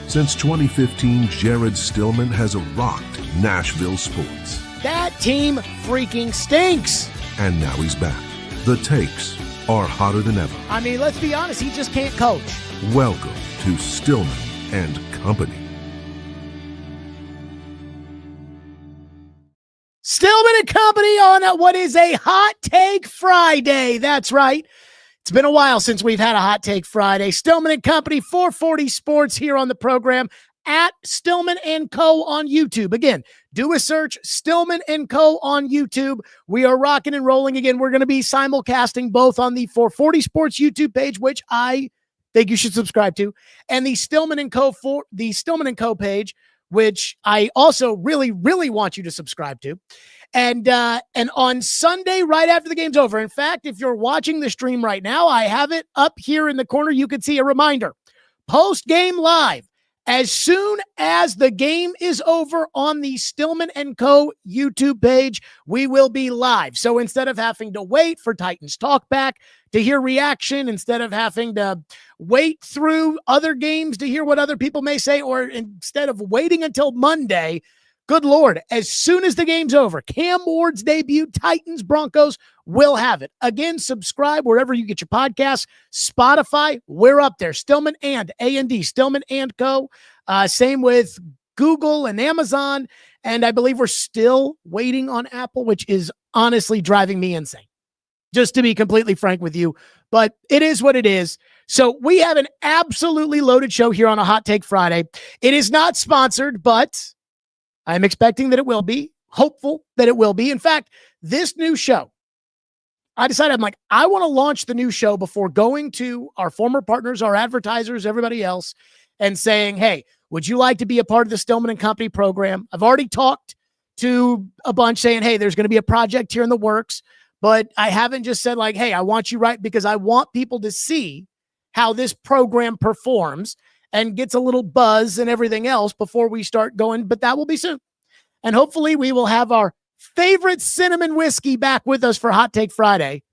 Since 2015, Jared Stillman has rocked Nashville sports. That team freaking stinks. And now he's back. The takes are hotter than ever. I mean, let's be honest, he just can't coach. Welcome to Stillman and Company. Stillman and Company on what is a Hot Take Friday. That's right. It's been a while since we've had a Hot Take Friday. Stillman and Company, 440 Sports here on the program, at Stillman & Co. on YouTube. Again, do a search, Stillman & Co. on YouTube. We are rocking and rolling again. We're going to be simulcasting both on the 440 Sports YouTube page, which I think you should subscribe to, and the Stillman & Co. page, which I also really, really want you to subscribe to. And on Sunday, right after the game's over, in fact, if you're watching the stream right now, I have it up here in the corner. You can see a reminder. Post-game live. As soon as the game is over on the Stillman & Co. YouTube page, we will be live. So instead of having to wait for Titans Talk Back to hear reaction, instead of having to wait through other games to hear what other people may say, or instead of waiting until Monday, good Lord, as soon as the game's over, Cam Ward's debut, Titans, Broncos, will have it. Again, subscribe wherever you get your podcasts. Spotify, we're up there. Stillman and A&D, Stillman & Co. Same with Google and Amazon. And I believe we're still waiting on Apple, which is honestly driving me insane, just to be completely frank with you. But it is what it is. So we have an absolutely loaded show here on a Hot Take Friday. It is not sponsored, but I'm expecting that it will be, hopeful that it will be. In fact, this new show, I decided, I want to launch the new show before going to our former partners, our advertisers, everybody else, and saying, hey, would you like to be a part of the Stillman & Company program? I've already talked to a bunch saying, hey, there's going to be a project here in the works, but I haven't just said hey, I want you right, because I want people to see how this program performs and gets a little buzz and everything else before we start going, but that will be soon. And hopefully we will have our favorite cinnamon whiskey back with us for Hot Take Friday.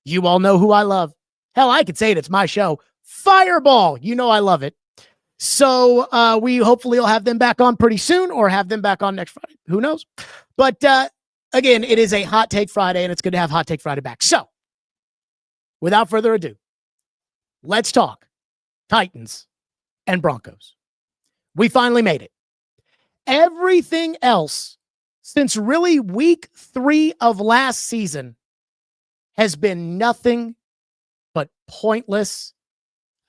You all know who I love. Hell, I could say it. It's my show. Fireball. You know I love it. So we hopefully will have them back on pretty soon, or have them back on next Friday. Who knows? But again, it is a Hot Take Friday, and it's good to have Hot Take Friday back. So without further ado, let's talk Titans and Broncos. We finally made it. Everything else since really week 3 of last season has been nothing but pointless.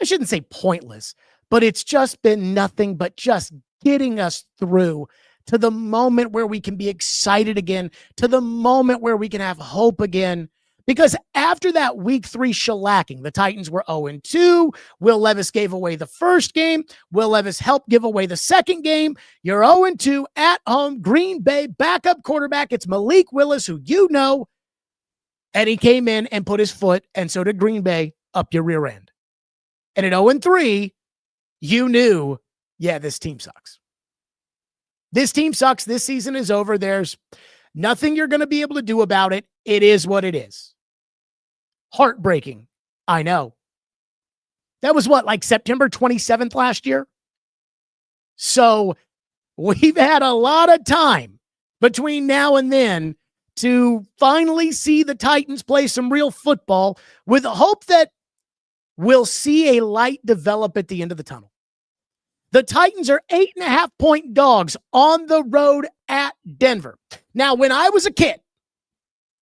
I shouldn't say pointless, but it's just been nothing but just getting us through to the moment where we can be excited again, to the moment where we can have hope again. Because after that week 3 shellacking, the Titans were 0-2. Will Levis gave away the first game. Will Levis helped give away the second game. You're 0-2 at home. Green Bay backup quarterback. It's Malik Willis, who you know. And he came in and put his foot, and so did Green Bay, up your rear end. And at 0-3, you knew, yeah, this team sucks. This team sucks. This season is over. There's nothing you're going to be able to do about it. It is what it is. Heartbreaking. I know. That was September 27th last year? So we've had a lot of time between now and then to finally see the Titans play some real football, with the hope that we'll see a light develop at the end of the tunnel. The Titans are 8.5-point dogs on the road at Denver. Now, when I was a kid,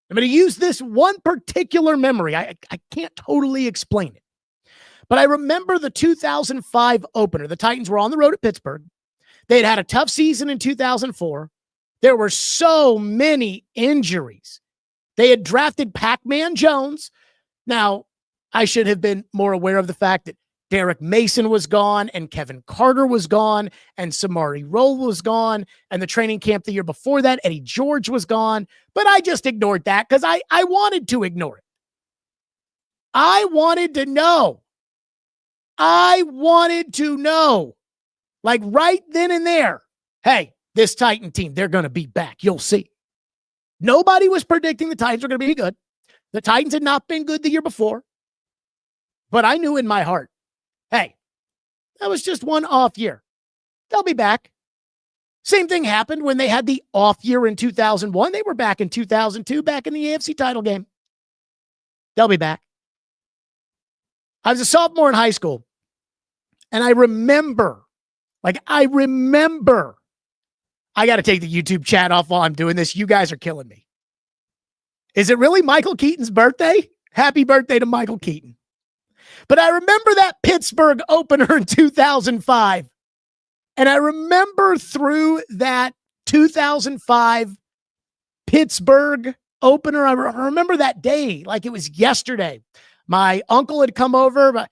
I'm going to use this one particular memory. I can't totally explain it. But I remember the 2005 opener. The Titans were on the road at Pittsburgh. They had had a tough season in 2004. There were so many injuries. They had drafted Pac-Man Jones. Now, I should have been more aware of the fact that Derek Mason was gone, and Kevin Carter was gone, and Samari Rolle was gone, and the training camp the year before that, Eddie George was gone. But I just ignored that because I wanted to ignore it. I wanted to know. Right then and there, hey, this Titan team, they're going to be back. You'll see. Nobody was predicting the Titans were going to be good. The Titans had not been good the year before. But I knew in my heart, hey, that was just one off year. They'll be back. Same thing happened when they had the off year in 2001. They were back in 2002, back in the AFC title game. They'll be back. I was a sophomore in high school, and I remember, I got to take the YouTube chat off while I'm doing this. You guys are killing me. Is it really Michael Keaton's birthday? Happy birthday to Michael Keaton. But I remember that Pittsburgh opener in 2005. And I remember through that 2005 Pittsburgh opener, I remember that day like it was yesterday. My uncle had come over.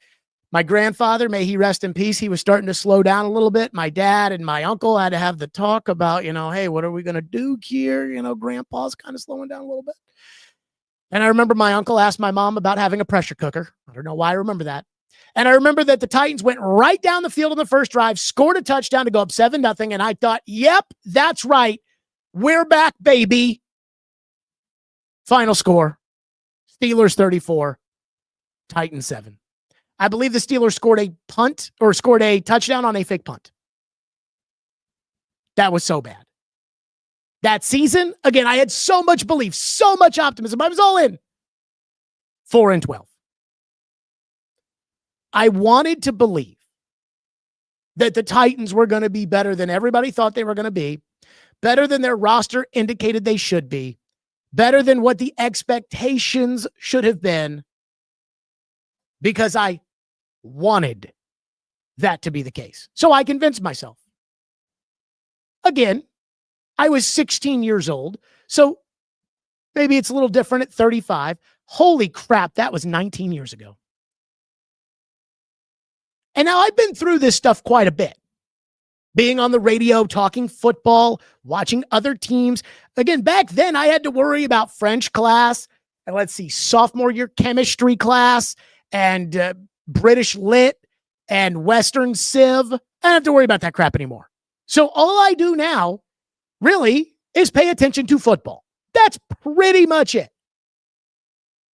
My grandfather, may he rest in peace, he was starting to slow down a little bit. My dad and my uncle had to have the talk about, hey, what are we going to do here? Grandpa's kind of slowing down a little bit. And I remember my uncle asked my mom about having a pressure cooker. I don't know why I remember that. And I remember that the Titans went right down the field on the first drive, scored a touchdown to go up 7-0. And I thought, yep, that's right. We're back, baby. Final score, Steelers 34, Titans 7. I believe the Steelers scored a touchdown on a fake punt. That was so bad. That season, again, I had so much belief, so much optimism. I was all in. 4-12. I wanted to believe that the Titans were going to be better than everybody thought they were going to be, better than their roster indicated they should be, better than what the expectations should have been, because I wanted that to be the case. So I convinced myself. Again, I was 16 years old, so maybe it's a little different at 35. Holy crap, that was 19 years ago. And now I've been through this stuff quite a bit. Being on the radio, talking football, watching other teams. Again, back then I had to worry about French class, and sophomore year chemistry class, and British Lit, and Western Civ. I don't have to worry about that crap anymore. So all I do now really is pay attention to football. That's pretty much it.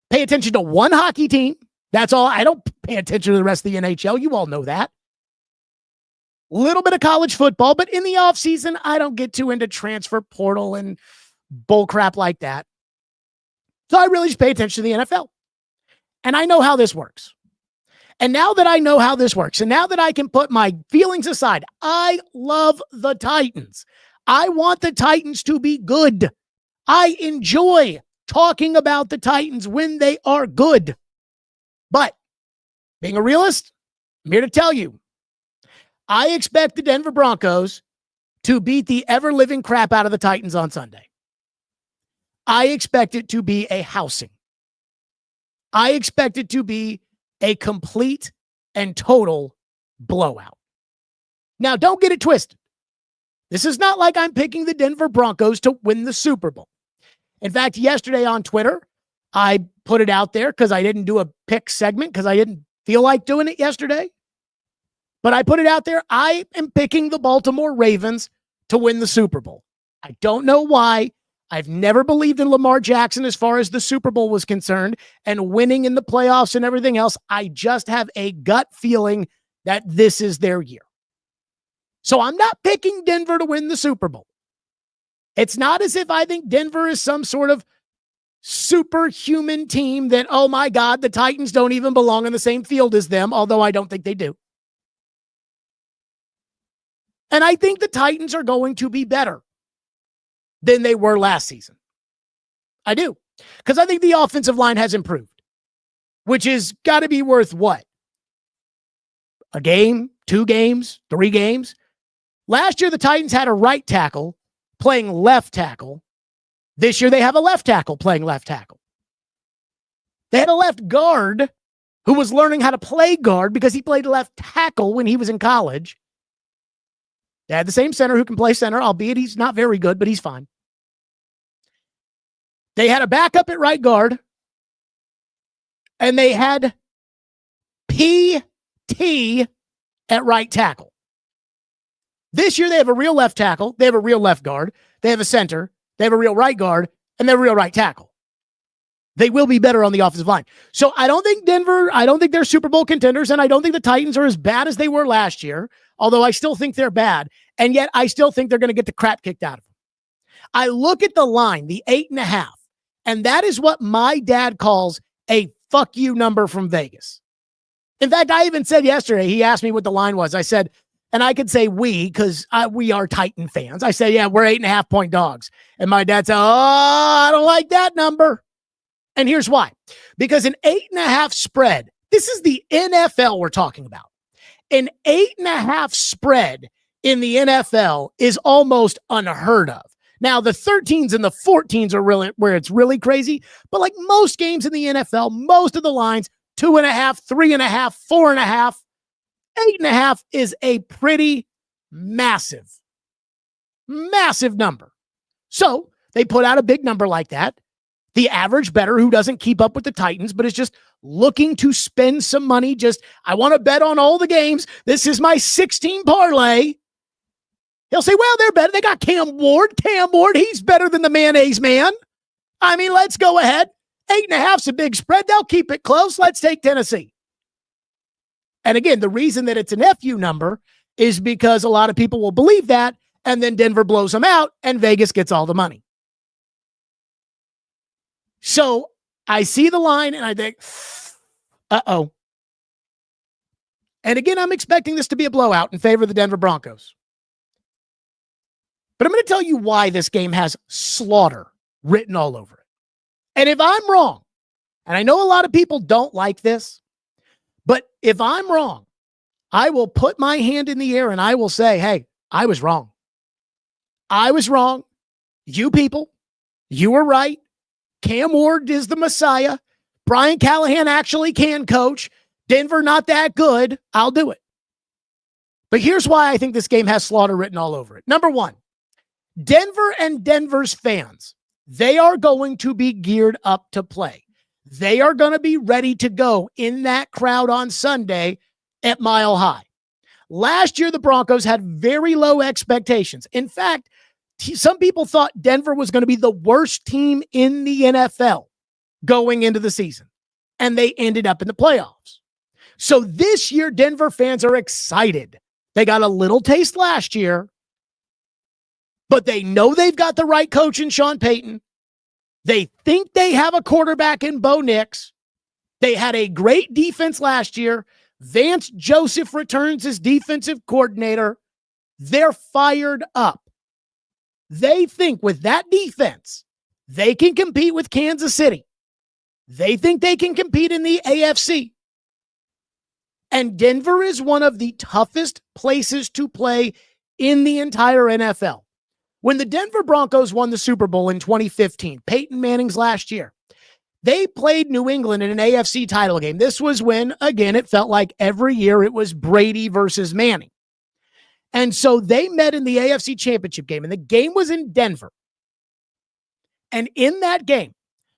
Pay attention to one hockey team. That's all. I don't pay attention to the rest of the NHL. You all know that. Little bit of college football, but in the offseason, I don't get too into transfer portal and bull crap like that. So I really just pay attention to the NFL. And I know how this works. And now that I know how this works, and now that I can put my feelings aside, I love the Titans. I want the Titans to be good. I enjoy talking about the Titans when they are good. But being a realist, I'm here to tell you, I expect the Denver Broncos to beat the ever-living crap out of the Titans on Sunday. I expect it to be a housing. I expect it to be a complete and total blowout. Now, don't get it twisted. This is not like I'm picking the Denver Broncos to win the Super Bowl. In fact, yesterday on Twitter, I put it out there because I didn't do a pick segment because I didn't feel like doing it yesterday. But I put it out there. I am picking the Baltimore Ravens to win the Super Bowl. I don't know why. I've never believed in Lamar Jackson as far as the Super Bowl was concerned and winning in the playoffs and everything else. I just have a gut feeling that this is their year. So I'm not picking Denver to win the Super Bowl. It's not as if I think Denver is some sort of superhuman team that, oh my God, the Titans don't even belong in the same field as them, although I don't think they do. And I think the Titans are going to be better than they were last season. I do. Because I think the offensive line has improved, which has got to be worth what? A game, 2 games, 3 games? Last year, the Titans had a right tackle playing left tackle. This year, they have a left tackle playing left tackle. They had a left guard who was learning how to play guard because he played left tackle when he was in college. They had the same center who can play center, albeit he's not very good, but he's fine. They had a backup at right guard, and they had PT at right tackle. This year, they have a real left tackle, they have a real left guard, they have a center, they have a real right guard, and they have a real right tackle. They will be better on the offensive line. So I don't think they're Super Bowl contenders, and I don't think the Titans are as bad as they were last year. although I still think they're bad, and yet I still think they're going to get the crap kicked out of them. I look at the line, the 8.5, and that is what my dad calls a fuck you number from Vegas. In fact, I even said yesterday, he asked me what the line was. I said, and I could say we, because we are Titan fans. I said, yeah, we're 8.5 point dogs. And my dad said, oh, I don't like that number. And here's why. Because an 8.5 spread, this is the NFL we're talking about. An 8.5 spread in the NFL is almost unheard of. Now, the 13s and the 14s are really where it's really crazy. But like most games in the NFL, most of the lines, 2.5, 3.5, 4.5, 8.5 is a pretty massive number. So they put out a big number like that. The average bettor who doesn't keep up with the Titans, but is just looking to spend some money, I want to bet on all the games. This is my 16 parlay. He'll say, well, they're better. They got Cam Ward. Cam Ward, he's better than the mayonnaise man. I mean, let's go ahead. 8.5's a big spread. They'll keep it close. Let's take Tennessee. And again, the reason that it's an FU number is because a lot of people will believe that, and then Denver blows them out, and Vegas gets all the money. So I see the line, and I think, uh-oh. And again, I'm expecting this to be a blowout in favor of the Denver Broncos. But I'm going to tell you why this game has slaughter written all over it. And if I'm wrong, and I know a lot of people don't like this, but if I'm wrong, I will put my hand in the air and I will say, hey, I was wrong. I was wrong. You people, you were right. Cam Ward is the Messiah. Brian Callahan actually can coach. Denver not that good. I'll do it. But here's why I think this game has slaughter written all over it. Number one, Denver and Denver's fans, they are going to be geared up to play. They are going to be ready to go in that crowd on Sunday at Mile High. Last year, the Broncos had very low expectations. In fact, some people thought Denver was going to be the worst team in the NFL going into the season, and they ended up in the playoffs. So this year, Denver fans are excited. They got a little taste last year, but they know they've got the right coach in Sean Payton. They think they have a quarterback in Bo Nix. They had a great defense last year. Vance Joseph returns as defensive coordinator. They're fired up. They think with that defense, they can compete with Kansas City. They think they can compete in the AFC. And Denver is one of the toughest places to play in the entire NFL. When the Denver Broncos won the Super Bowl in 2015, Peyton Manning's last year, they played New England in an AFC title game. This was when, again, it felt like every year it was Brady versus Manning. And so they met in the AFC Championship game, and the game was in Denver. And in that game,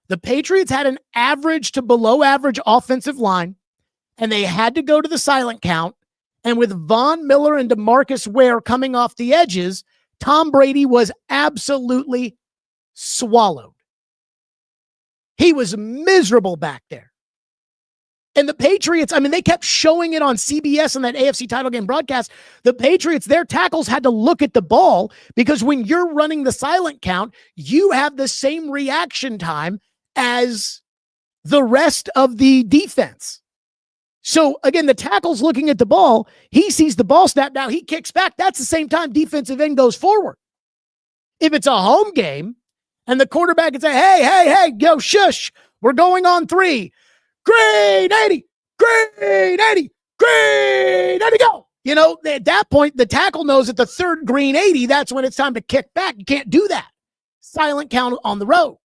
the Patriots had an average to below average offensive line, and they had to go to the silent count. And with Von Miller and DeMarcus Ware coming off the edges, Tom Brady was absolutely swallowed. He was miserable back there. And the Patriots, I mean, they kept showing it on CBS in that AFC title game broadcast. The Patriots, their tackles had to look at the ball because when you're running the silent count, you have the same reaction time as the rest of the defense. So again, the tackle's looking at the ball. He sees the ball snap. Now he kicks back. That's the same time defensive end goes forward. If it's a home game and the quarterback can say, hey, yo, shush, we're going on 3. Green 80, green 80, green 80, go. You know, at that point, the tackle knows at the third green 80, that's when it's time to kick back. You can't do that. Silent count on the road.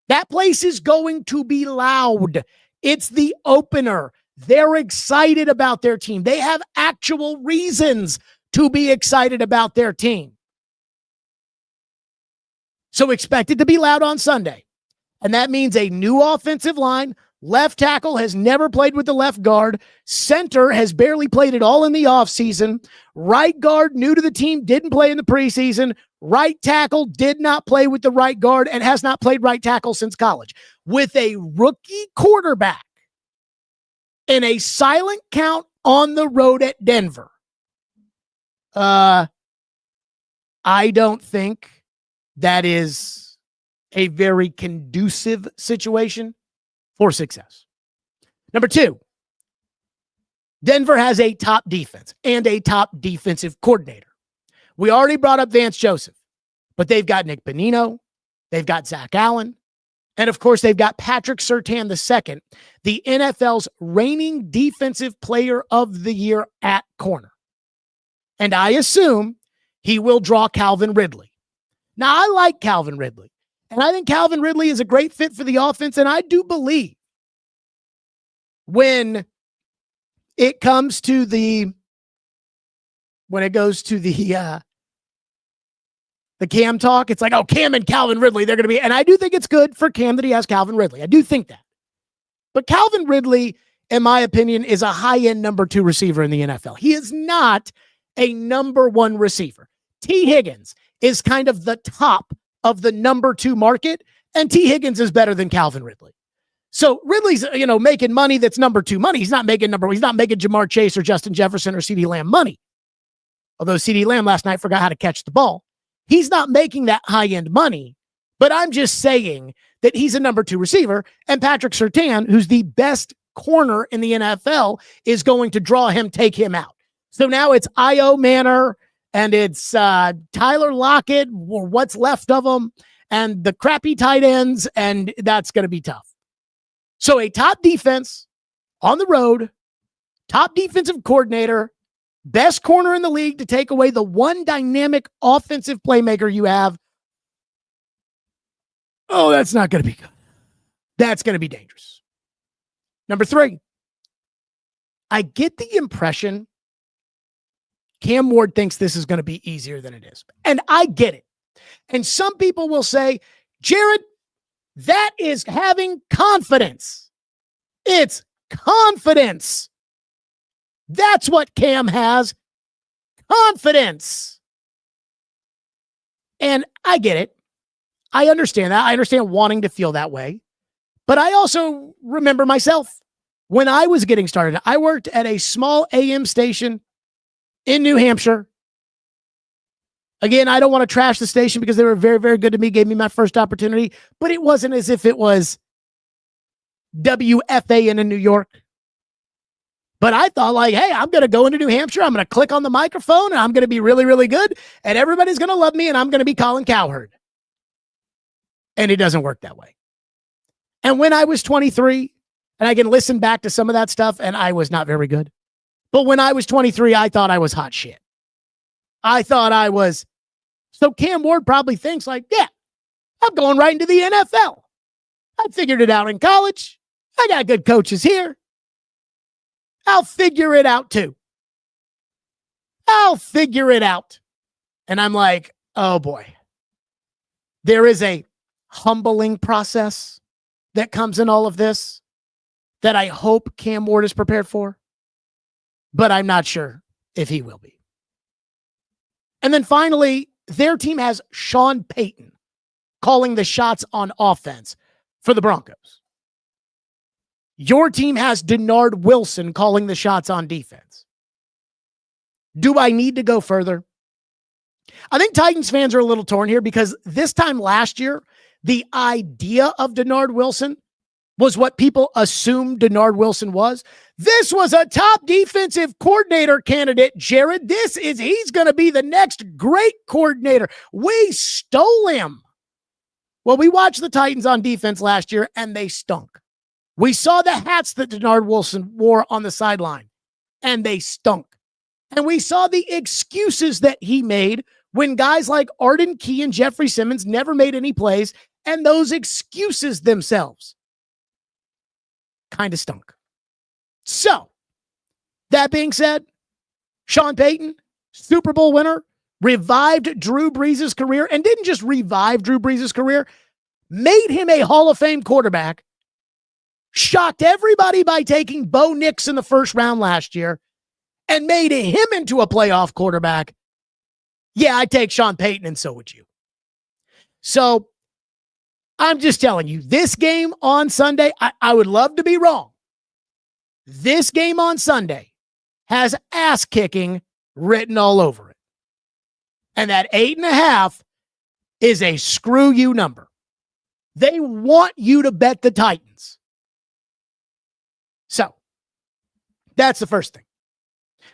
That place is going to be loud. It's the opener. They're excited about their team. They have actual reasons to be excited about their team. So expect it to be loud on Sunday. And that means a new offensive line. Left tackle has never played with the left guard. Center has barely played at all in the offseason. Right guard, new to the team, didn't play in the preseason. Right tackle did not play with the right guard and has not played right tackle since college. With a rookie quarterback in a silent count on the road at Denver, I don't think that is a very conducive situation for success. Number two, Denver has a top defense and a top defensive coordinator. We already brought up Vance Joseph, but they've got Nick Bonino, they've got Zach Allen, and of course they've got Patrick Surtain II, the NFL's reigning defensive player of the year at corner. And I assume he will draw Calvin Ridley. Now, I like Calvin Ridley, and I think Calvin Ridley is a great fit for the offense, and I do believe when it goes to the Cam talk, it's like, oh, Cam and Calvin Ridley, they're going to be, and I do think it's good for Cam that he has Calvin Ridley. I do think that. But Calvin Ridley, in my opinion, is a high-end number 2 receiver in the NFL. He is not a number 1 receiver. T. Higgins is kind of the top of the number 2 market, and T. Higgins is better than Calvin Ridley. So Ridley's, making money that's number 2 money. He's not making Jamar Chase or Justin Jefferson or CeeDee Lamb money. Although CeeDee Lamb last night forgot how to catch the ball. He's not making that high-end money, but I'm just saying that he's a number 2 receiver, and Patrick Surtain, who's the best corner in the NFL, is going to draw him, take him out. So now it's Io Manor, and it's Tyler Lockett, or what's left of them, and the crappy tight ends, and that's going to be tough. So a top defense on the road, top defensive coordinator, best corner in the league to take away the one dynamic offensive playmaker you have. Oh, that's not going to be good. That's going to be dangerous. Number 3, I get the impression Cam Ward thinks this is going to be easier than it is. And I get it. And some people will say, Jared, that is having confidence. It's confidence. That's what Cam has. Confidence. And I get it. I understand that. I understand wanting to feel that way. But I also remember myself when I was getting started. I worked at a small AM station in New Hampshire. Again, I don't want to trash the station because they were very, very good to me, gave me my first opportunity, but it wasn't as if it was WFAN in New York. But I thought like, hey, I'm going to go into New Hampshire. I'm going to click on the microphone and I'm going to be really, really good. And everybody's going to love me and I'm going to be Colin Cowherd. And it doesn't work that way. And when I was 23, and I can listen back to some of that stuff, and I was not very good. But when I was 23, I thought I was hot shit. I thought I was. So Cam Ward probably thinks like, yeah, I'm going right into the NFL. I figured it out in college. I got good coaches here. I'll figure it out too. I'll figure it out. And I'm like, oh boy. There is a humbling process that comes in all of this that I hope Cam Ward is prepared for, but I'm not sure if he will be. And then finally, their team has Sean Payton calling the shots on offense for the Broncos. Your team has Denard Wilson calling the shots on defense. Do I need to go further? I think Titans fans are a little torn here because this time last year, the idea of Denard Wilson was what people assumed Denard Wilson was. This was a top defensive coordinator candidate, Jared. He's going to be the next great coordinator. We stole him. Well, we watched the Titans on defense last year, and they stunk. We saw the hats that Denard Wilson wore on the sideline, and they stunk. And we saw the excuses that he made when guys like Arden Key and Jeffrey Simmons never made any plays, and those excuses themselves kind of stunk. So, that being said, Sean Payton, Super Bowl winner, revived Drew Brees' career, and didn't just revive Drew Brees' career, made him a Hall of Fame quarterback, shocked everybody by taking Bo Nix in the first round last year, and made him into a playoff quarterback. Yeah, I'd take Sean Payton, and so would you. So, I'm just telling you, this game on Sunday, I would love to be wrong. This game on Sunday has ass-kicking written all over it. And that 8.5 is a screw you number. They want you to bet the Titans. So that's the first thing.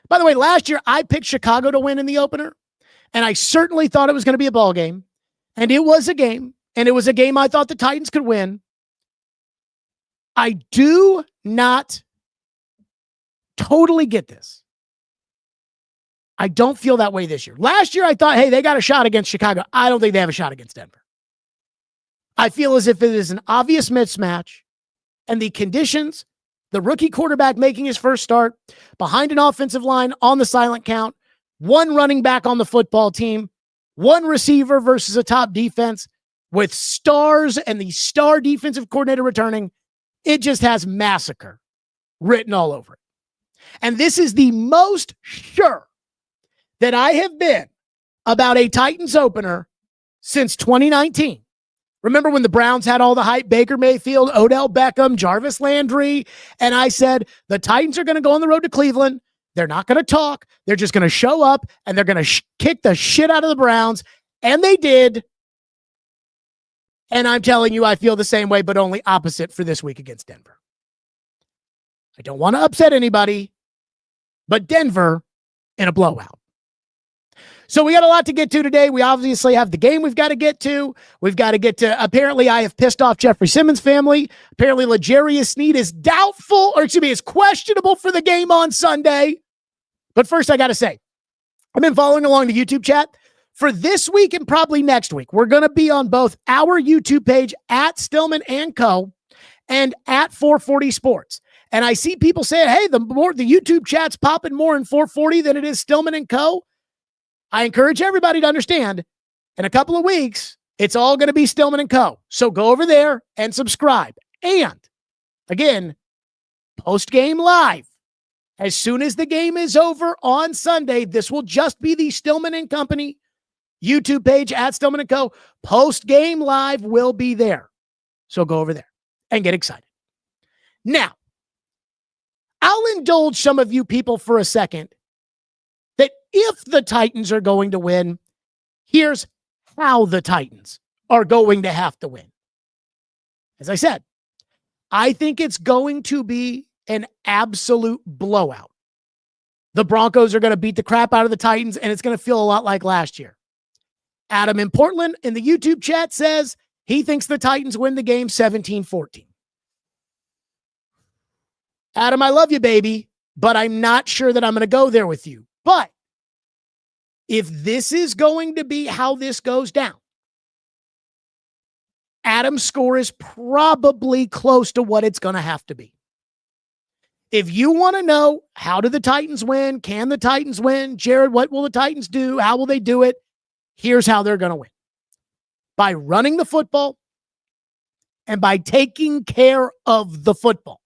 By the way, last year I picked Chicago to win in the opener, and I certainly thought it was going to be a ball game, and it was a game, and it was a game I thought the Titans could win. I do not totally get this. I don't feel that way this year. Last year I thought, hey, they got a shot against Chicago. I don't think they have a shot against Denver. I feel as if it is an obvious mismatch, and the conditions, the rookie quarterback making his first start, behind an offensive line on the silent count, one running back on the football team, one receiver versus a top defense with stars and the star defensive coordinator returning, it just has massacre written all over it. And this is the most sure that I have been about a Titans opener since 2019. Remember when the Browns had all the hype, Baker Mayfield, Odell Beckham, Jarvis Landry, and I said the Titans are going to go on the road to Cleveland. They're not going to talk. They're just going to show up, and they're going to kick the shit out of the Browns, and they did. And I'm telling you, I feel the same way, but only opposite for this week against Denver. I don't want to upset anybody, but Denver in a blowout. So we got a lot to get to today. We obviously have the game we've got to get to. We've got to get to, apparently I have pissed off Jeffrey Simmons' family. Apparently L'Jarius Sneed is is questionable for the game on Sunday. But first I got to say, I've been following along the YouTube chat. For this week and probably next week, we're going to be on both our YouTube page at Stillman & Co. and at 440 Sports. And I see people saying, hey, the YouTube chat's popping more in 440 than it is Stillman & Co. I encourage everybody to understand, in a couple of weeks, it's all going to be Stillman & Co. So go over there and subscribe. And, again, post-game live. As soon as the game is over on Sunday, this will just be the Stillman & Company YouTube page at Stillman & Co. Post-game live will be there. So go over there and get excited. Now, I'll indulge some of you people for a second that if the Titans are going to win, here's how the Titans are going to have to win. As I said, I think it's going to be an absolute blowout. The Broncos are going to beat the crap out of the Titans, and it's going to feel a lot like last year. Adam in Portland in the YouTube chat says he thinks the Titans win the game 17-14. Adam, I love you, baby, but I'm not sure that I'm going to go there with you. But if this is going to be how this goes down, Adam's score is probably close to what it's going to have to be. If you want to know how do the Titans win, can the Titans win, Jared, what will the Titans do, how will they do it, here's how they're going to win. By running the football and by taking care of the football.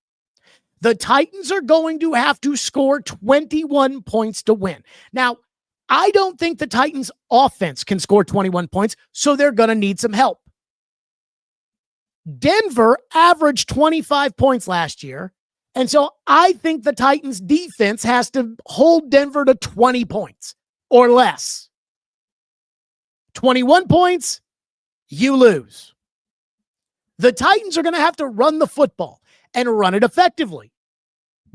The Titans are going to have to score 21 points to win. Now, I don't think the Titans' offense can score 21 points, so they're going to need some help. Denver averaged 25 points last year, and so I think the Titans' defense has to hold Denver to 20 points or less. 21 points, you lose. The Titans are going to have to run the football and run it effectively.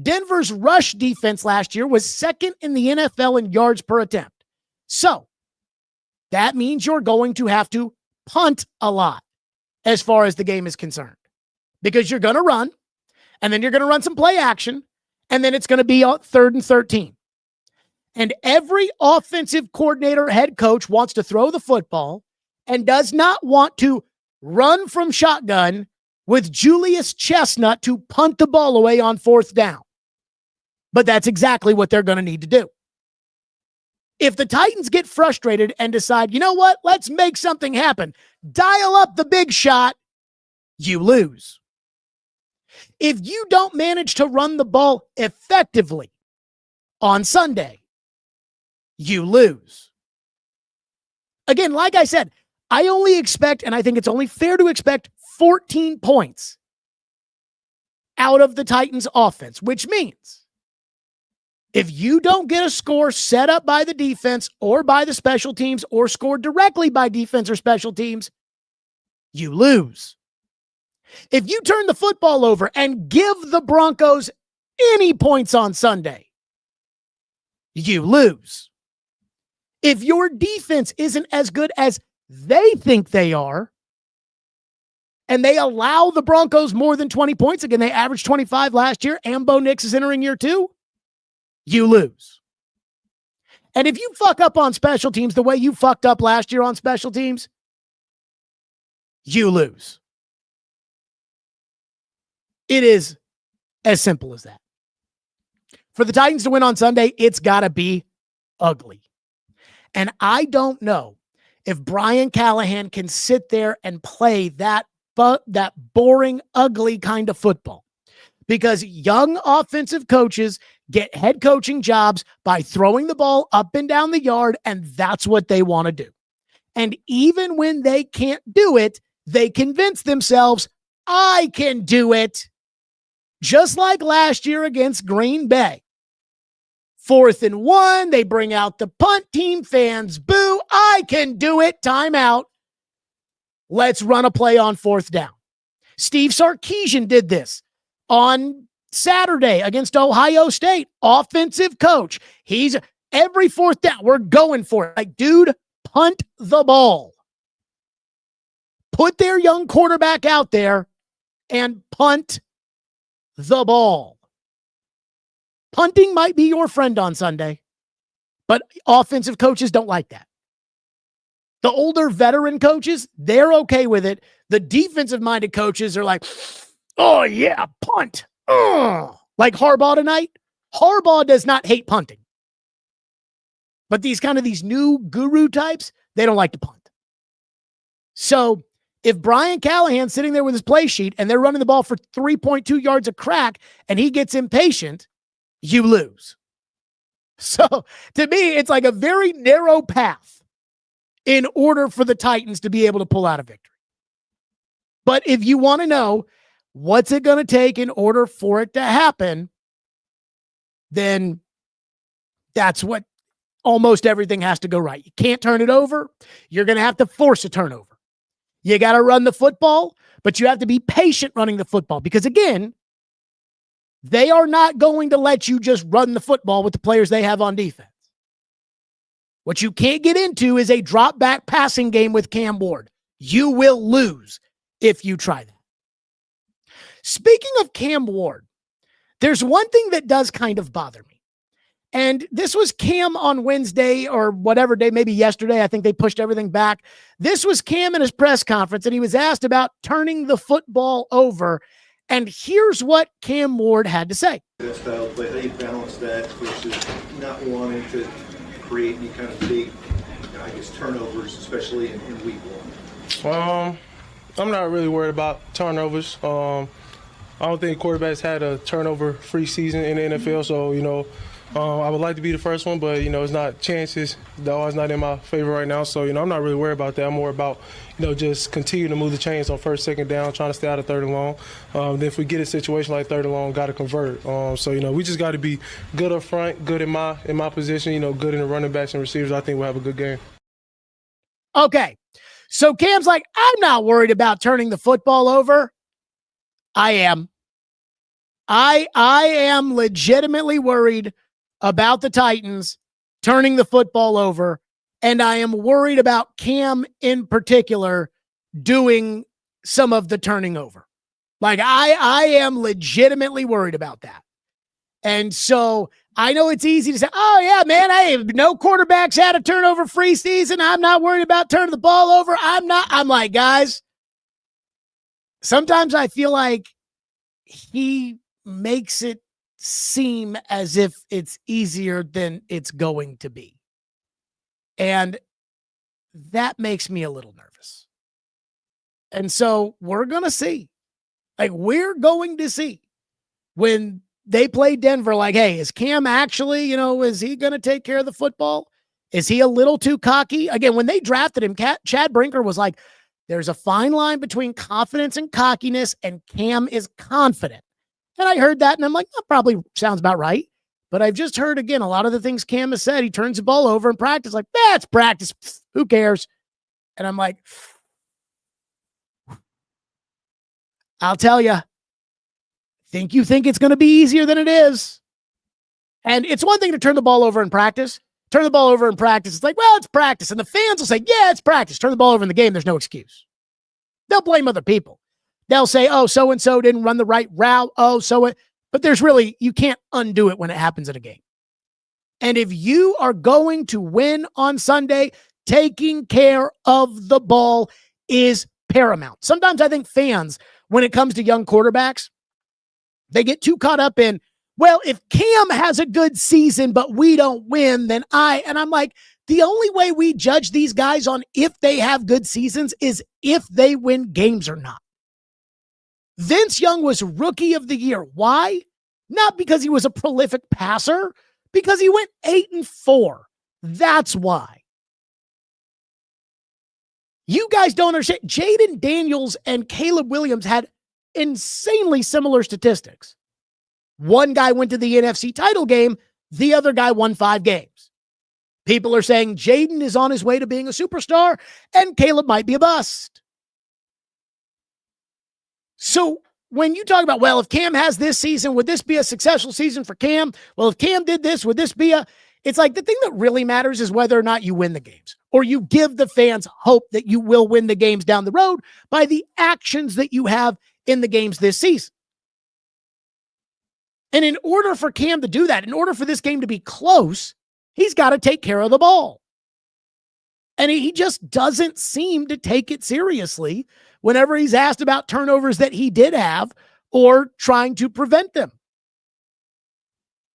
Denver's rush defense last year was second in the NFL in yards per attempt. So that means you're going to have to punt a lot as far as the game is concerned, because you're going to run, and then you're going to run some play action, and then it's going to be 3rd and 13. And every offensive coordinator, head coach wants to throw the football and does not want to run from shotgun with Julius Chestnut to punt the ball away on 4th down. But that's exactly what they're going to need to do. If the Titans get frustrated and decide, you know what, let's make something happen, dial up the big shot, you lose. If you don't manage to run the ball effectively on Sunday, you lose. Again, like I said, I only expect, and I think it's only fair to expect, 14 points out of the Titans offense, which means If you don't get a score set up by the defense or by the special teams or scored directly by defense or special teams, you lose. If you turn the football over and give the Broncos any points on Sunday, you lose. If your defense isn't as good as they think they are, and they allow the Broncos more than 20 points, again, they averaged 25 last year, and Bo Nix is entering year 2, you lose. And if you fuck up on special teams the way you fucked up last year on special teams, you lose. It is as simple as that. For the Titans to win on Sunday, it's got to be ugly. And I don't know if Brian Callahan can sit there and play that boring, ugly kind of football. Because young offensive coaches get head coaching jobs by throwing the ball up and down the yard, and that's what they want to do. And even when they can't do it, they convince themselves, I can do it. Just like last year against Green Bay. 4th and 1, they bring out the punt team, fans boo, I can do it, timeout. Let's run a play on 4th down. Steve Sarkisian did this on Saturday against Ohio State. Offensive coach. He's every 4th down, we're going for it. Like, dude, punt the ball. Put their young quarterback out there and punt the ball. Punting might be your friend on Sunday, but offensive coaches don't like that. The older veteran coaches, they're okay with it. The defensive-minded coaches are like, oh, yeah, punt. Like Harbaugh tonight. Harbaugh does not hate punting. But these new guru types, they don't like to punt. So if Brian Callahan's sitting there with his play sheet and they're running the ball for 3.2 yards a crack and he gets impatient, you lose. So to me, it's like a very narrow path in order for the Titans to be able to pull out a victory. But if you want to know what's it going to take in order for it to happen, then that's what almost everything has to go right. You can't turn it over. You're going to have to force a turnover. You got to run the football, but you have to be patient running the football because, again, they are not going to let you just run the football with the players they have on defense. What you can't get into is a drop back passing game with Cam Ward. You will lose if you try that. Speaking of Cam Ward, there's one thing that does kind of bother me. And this was Cam on Wednesday or whatever day, maybe yesterday. I think they pushed everything back. This was Cam in his press conference, and he was asked about turning the football over. And here's what Cam Ward had to say. That style of play, how do you balance that versus not wanting to create any kind of big, turnovers, especially in week 1? I'm not really worried about turnovers. I don't think quarterbacks had a turnover-free season in the NFL, so, I would like to be the first one, but, it's not chances. The odds not in my favor right now, so, I'm not really worried about that. I'm more about, just continue to move the chains on 1st, 2nd down, trying to stay out of 3rd and long. Then if we get a situation like 3rd and long, got to convert. So, we just got to be good up front, good in my position, good in the running backs and receivers. I think we'll have a good game. Okay. So Cam's like, I'm not worried about turning the football over. I am. I am legitimately worried about the Titans turning the football over, and I am worried about Cam in particular doing some of the turning over. Like, I am legitimately worried about that. And so I know it's easy to say, oh, yeah, man, no quarterbacks had a turnover-free season. I'm not worried about turning the ball over. I'm like, guys, sometimes I feel like he makes it seem as if it's easier than it's going to be. And that makes me a little nervous. And so we're going to see. Like, we're going to see when they play Denver, like, hey, is Cam actually, is he going to take care of the football? Is he a little too cocky? Again, when they drafted him, Chad Brinker was like, there's a fine line between confidence and cockiness, and Cam is confident. And I heard that, and I'm like, that probably sounds about right. But I've just heard, again, a lot of the things Cam has said. He turns the ball over in practice like, that's practice. Pfft, who cares? And I'm like, I'll tell you, you think it's going to be easier than it is. And it's one thing to turn the ball over in practice. Turn the ball over in practice. It's like, well, it's practice. And the fans will say, yeah, it's practice. Turn the ball over in the game. There's no excuse. They'll blame other people. They'll say, oh, so-and-so didn't run the right route. Oh, but there's really, you can't undo it when it happens in a game. And if you are going to win on Sunday, taking care of the ball is paramount. Sometimes I think fans, when it comes to young quarterbacks, they get too caught up in, well, if Cam has a good season, but we don't win, then and I'm like, the only way we judge these guys on if they have good seasons is if they win games or not. Vince Young was Rookie of the Year. Why? Not because he was a prolific passer, because he went 8-4. That's why. You guys don't understand. Jaden Daniels and Caleb Williams had insanely similar statistics. One guy went to the NFC title game. The other guy won 5 games. People are saying Jaden is on his way to being a superstar and Caleb might be a bust. So when you talk about, well, if Cam has this season, would this be a successful season for Cam? Well, if Cam did this, would this be it's like the thing that really matters is whether or not you win the games, or you give the fans hope that you will win the games down the road by the actions that you have in the games this season. And in order for Cam to do that, in order for this game to be close, he's got to take care of the ball. And he just doesn't seem to take it seriously whenever he's asked about turnovers that he did have or trying to prevent them.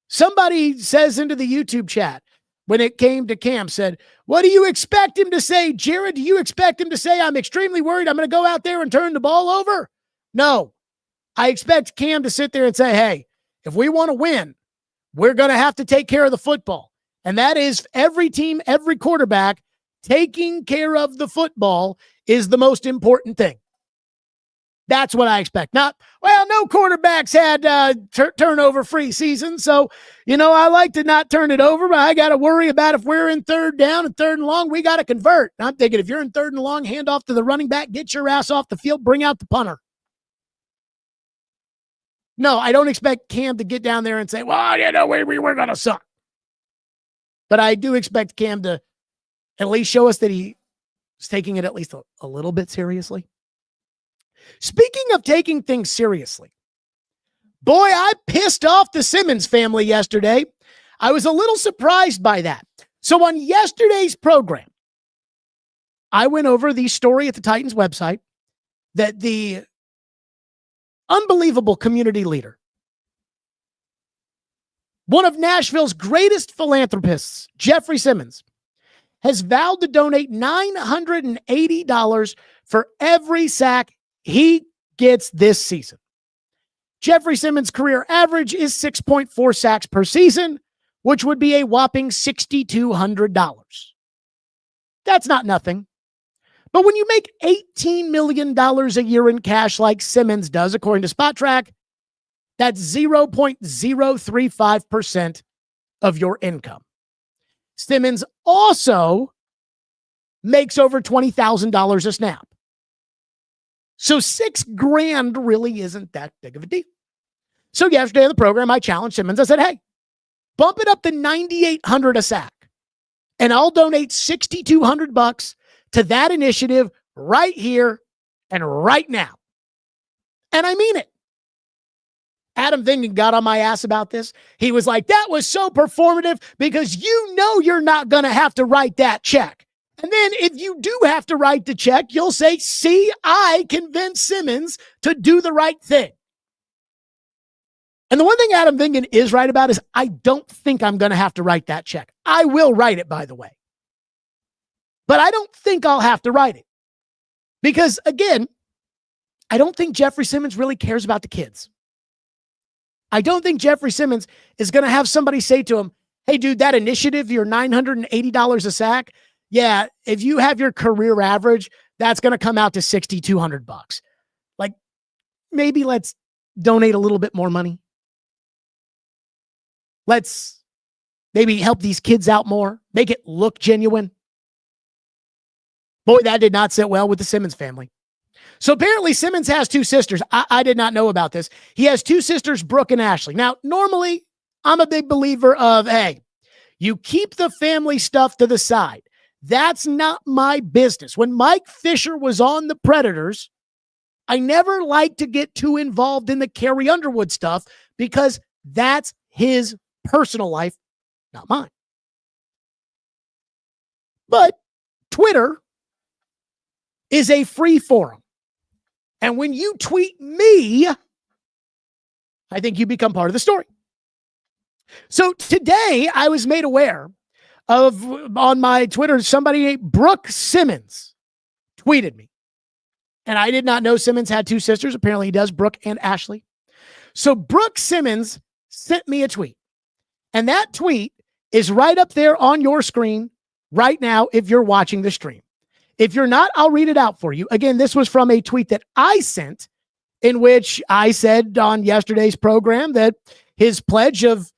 Somebody says into the YouTube chat when it came to Cam, said, what do you expect him to say? Jared, do you expect him to say, I'm extremely worried I'm going to go out there and turn the ball over? No. I expect Cam to sit there and say, hey, if we want to win, we're going to have to take care of the football. And that is every team, every quarterback, taking care of the football is the most important thing. That's what I expect. Not, well, no quarterbacks had turnover-free season, so, I like to not turn it over, but I got to worry about if we're in third down and third and long, we got to convert. And I'm thinking if you're in third and long, hand off to the running back, get your ass off the field, bring out the punter. No, I don't expect Cam to get down there and say, well, we're going to suck. But I do expect Cam to at least show us that he's taking it at least a little bit seriously. Speaking of taking things seriously, boy, I pissed off the Simmons family yesterday. I was a little surprised by that. So on yesterday's program, I went over the story at the Titans website that the unbelievable community leader, one of Nashville's greatest philanthropists, Jeffrey Simmons, has vowed to donate $980 for every sack he gets this season. Jeffrey Simmons' career average is 6.4 sacks per season, which would be a whopping $6,200. That's not nothing. But when you make $18 million a year in cash like Simmons does, according to Spot Track, that's 0.035% of your income. Simmons also makes over $20,000 a snap. So $6,000 really isn't that big of a deal. So yesterday on the program, I challenged Simmons. I said, hey, bump it up to $9,800 a sack, and I'll donate $6,200 to that initiative right here and right now. And I mean it. Adam Vingan got on my ass about this. He was like, that was so performative because you're not going to have to write that check. And then if you do have to write the check, you'll say, see, I convinced Simmons to do the right thing. And the one thing Adam Vingan is right about is I don't think I'm going to have to write that check. I will write it, by the way. But I don't think I'll have to write it. Because, again, I don't think Jeffrey Simmons really cares about the kids. I don't think Jeffrey Simmons is going to have somebody say to him, hey, dude, that initiative, your $980 a sack, yeah, if you have your career average, that's going to come out to $6,200. Like, maybe let's donate a little bit more money. Let's maybe help these kids out more, make it look genuine. Boy, that did not sit well with the Simmons family. So apparently Simmons has two sisters. I did not know about this. He has two sisters, Brooke and Ashley. Now, normally, I'm a big believer of, hey, you keep the family stuff to the side. That's not my business. When Mike Fisher was on the Predators, I never liked to get too involved in the Carrie Underwood stuff because that's his personal life, not mine. But Twitter is a free forum. And when you tweet me, I think you become part of the story. So today I was made aware of, on my Twitter, somebody named Brooke Simmons tweeted me. And I did not know Simmons had two sisters. Apparently he does, Brooke and Ashley. So Brooke Simmons sent me a tweet. And that tweet is right up there on your screen right now if you're watching the stream. If you're not, I'll read it out for you. Again, this was from a tweet that I sent in which I said on yesterday's program that his pledge of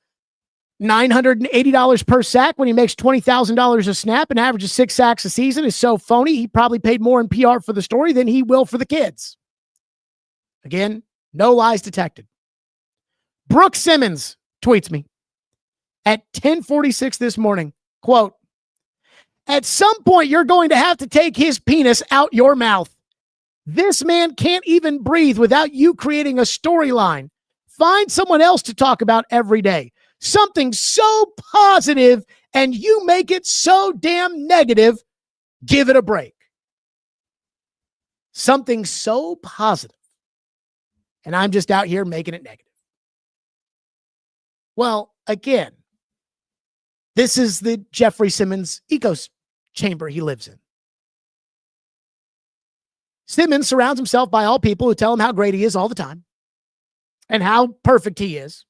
$980 per sack when he makes $20,000 a snap and averages 6 sacks a season is so phony. He probably paid more in PR for the story than he will for the kids. Again, no lies detected. Brooke Simmons tweets me at 10:46 this morning, quote, "At some point, you're going to have to take his penis out your mouth. This man can't even breathe without you creating a storyline. Find someone else to talk about every day. Something so positive, and you make it so damn negative. Give it a break." Something so positive, and I'm just out here making it negative. Well, again, this is the Jeffrey Simmons echo chamber he lives in. Simmons surrounds himself by all people who tell him how great he is all the time and how perfect he is.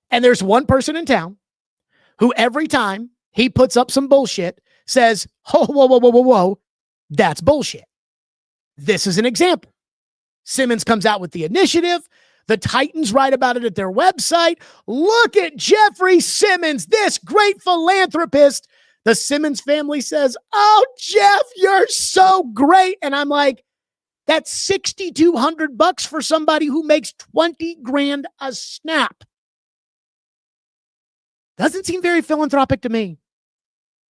And there's one person in town who every time he puts up some bullshit says, "Oh, whoa, whoa, whoa, whoa, whoa, that's bullshit." This is an example. Simmons comes out with the initiative. The Titans write about it at their website. Look at Jeffrey Simmons, this great philanthropist. The Simmons family says, "Oh, Jeff, you're so great." And I'm like, that's $6,200 for somebody who makes 20 grand a snap. Doesn't seem very philanthropic to me.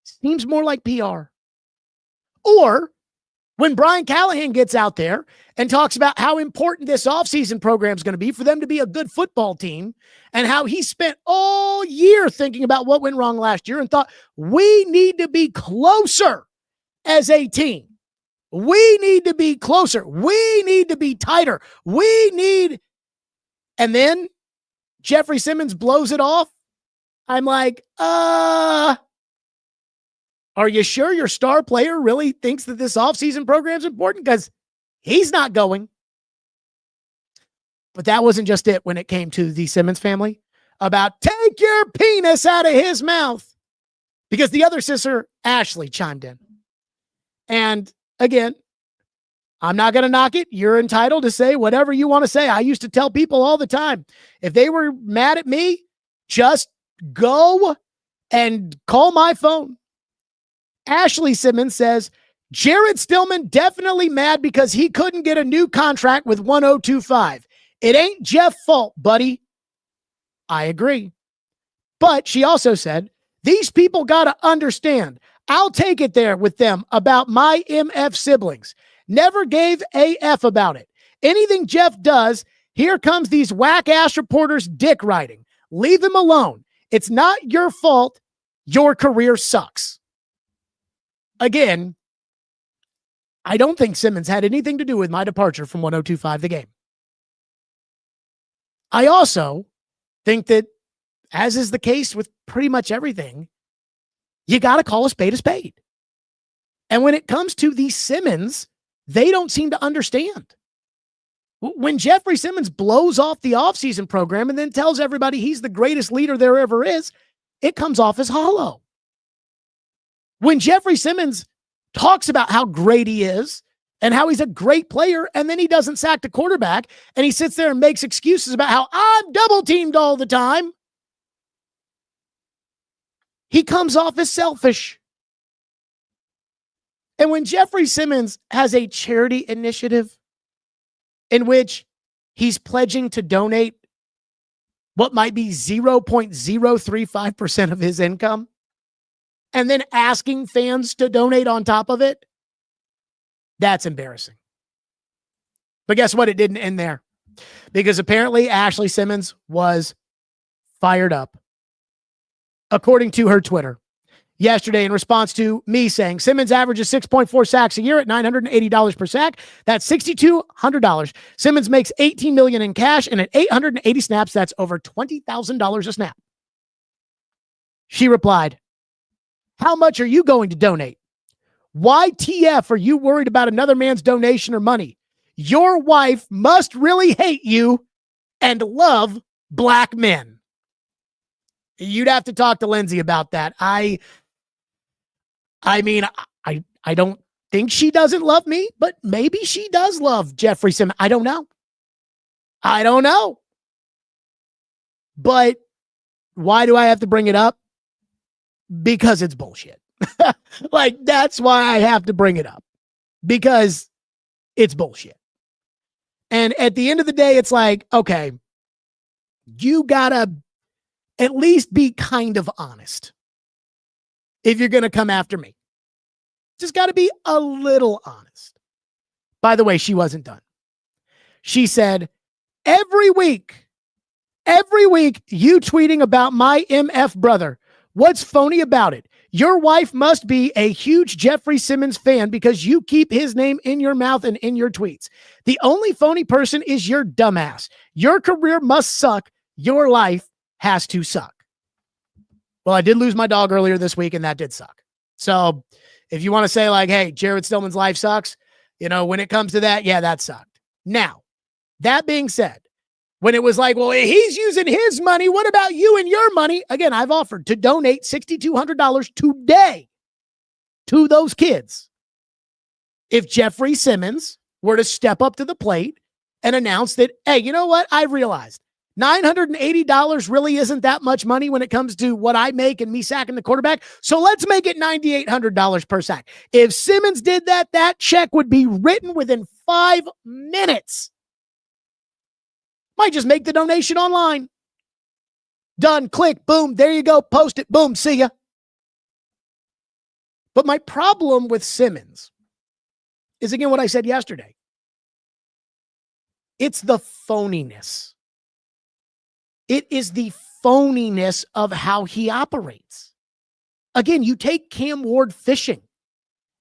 Seems more like PR. Or when Brian Callahan gets out there and talks about how important this offseason program is going to be for them to be a good football team and how he spent all year thinking about what went wrong last year and thought, we need to be closer as a team. We need to be closer. We need to be tighter. And then Jeffrey Simmons blows it off. I'm like, are you sure your star player really thinks that this offseason program is important? Because he's not going. But that wasn't just it when it came to the Simmons family about take your penis out of his mouth. Because the other sister, Ashley, chimed in. And again, I'm not going to knock it. You're entitled to say whatever you want to say. I used to tell people all the time, if they were mad at me, just go and call my phone. Ashley Simmons says, Jared Stillman definitely mad because he couldn't get a new contract with 1025. It ain't Jeff's fault, buddy. I agree. But she also said, these people got to understand. I'll take it there with them about my MF siblings. Never gave a F about it. Anything Jeff does, here comes these whack-ass reporters dick riding. Leave him alone. It's not your fault. Your career sucks. Again, I don't think Simmons had anything to do with my departure from 1025 The Game. I also think that, as is the case with pretty much everything, you got to call a spade a spade. And when it comes to the Simmons, they don't seem to understand. When Jeffrey Simmons blows off the offseason program and then tells everybody he's the greatest leader there ever is, it comes off as hollow. When Jeffrey Simmons talks about how great he is and how he's a great player, and then he doesn't sack the quarterback, and he sits there and makes excuses about how I'm double teamed all the time, he comes off as selfish. And when Jeffrey Simmons has a charity initiative in which he's pledging to donate what might be 0.035% of his income, and then asking fans to donate on top of it, that's embarrassing. But guess what? It didn't end there. Because apparently Ashley Simmons was fired up. According to her Twitter, yesterday, in response to me saying Simmons averages 6.4 sacks a year at $980 per sack. That's $6,200. Simmons makes $18 million in cash, and at 880 snaps, that's over $20,000 a snap. She replied, "How much are you going to donate? Why TF are you worried about another man's donation or money? Your wife must really hate you and love black men." You'd have to talk to Lindsay about that. I mean, I don't think she doesn't love me, but maybe she does love Jeffrey Simmons. I don't know. But why do I have to bring it up? Because it's bullshit. Like, that's why I have to bring it up. Because it's bullshit. And at the end of the day, it's like, okay, you gotta at least be kind of honest if you're going to come after me. Just got to be a little honest. By the way, she wasn't done. She said, every week, you tweeting about my MF brother. What's phony about it? Your wife must be a huge Jeffrey Simmons fan because you keep his name in your mouth and in your tweets. The only phony person is your dumbass. Your career must suck. Your life has to suck. Well, I did lose my dog earlier this week, and that did suck. So if you want to say like, hey, Jared Stillman's life sucks, when it comes to that, yeah, that sucked. Now, that being said, when it was like, well, he's using his money, what about you and your money? Again, I've offered to donate $6,200 today to those kids if Jeffrey Simmons were to step up to the plate and announce that, hey, you know what? I realized $980 really isn't that much money when it comes to what I make and me sacking the quarterback. So let's make it $9,800 per sack. If Simmons did that, that check would be written within 5 minutes. Might just make the donation online. Done. Click. Boom. There you go. Post it. Boom. See ya. But my problem with Simmons is, again, what I said yesterday. It's the phoniness. It is the phoniness of how he operates. Again, you take Cam Ward fishing.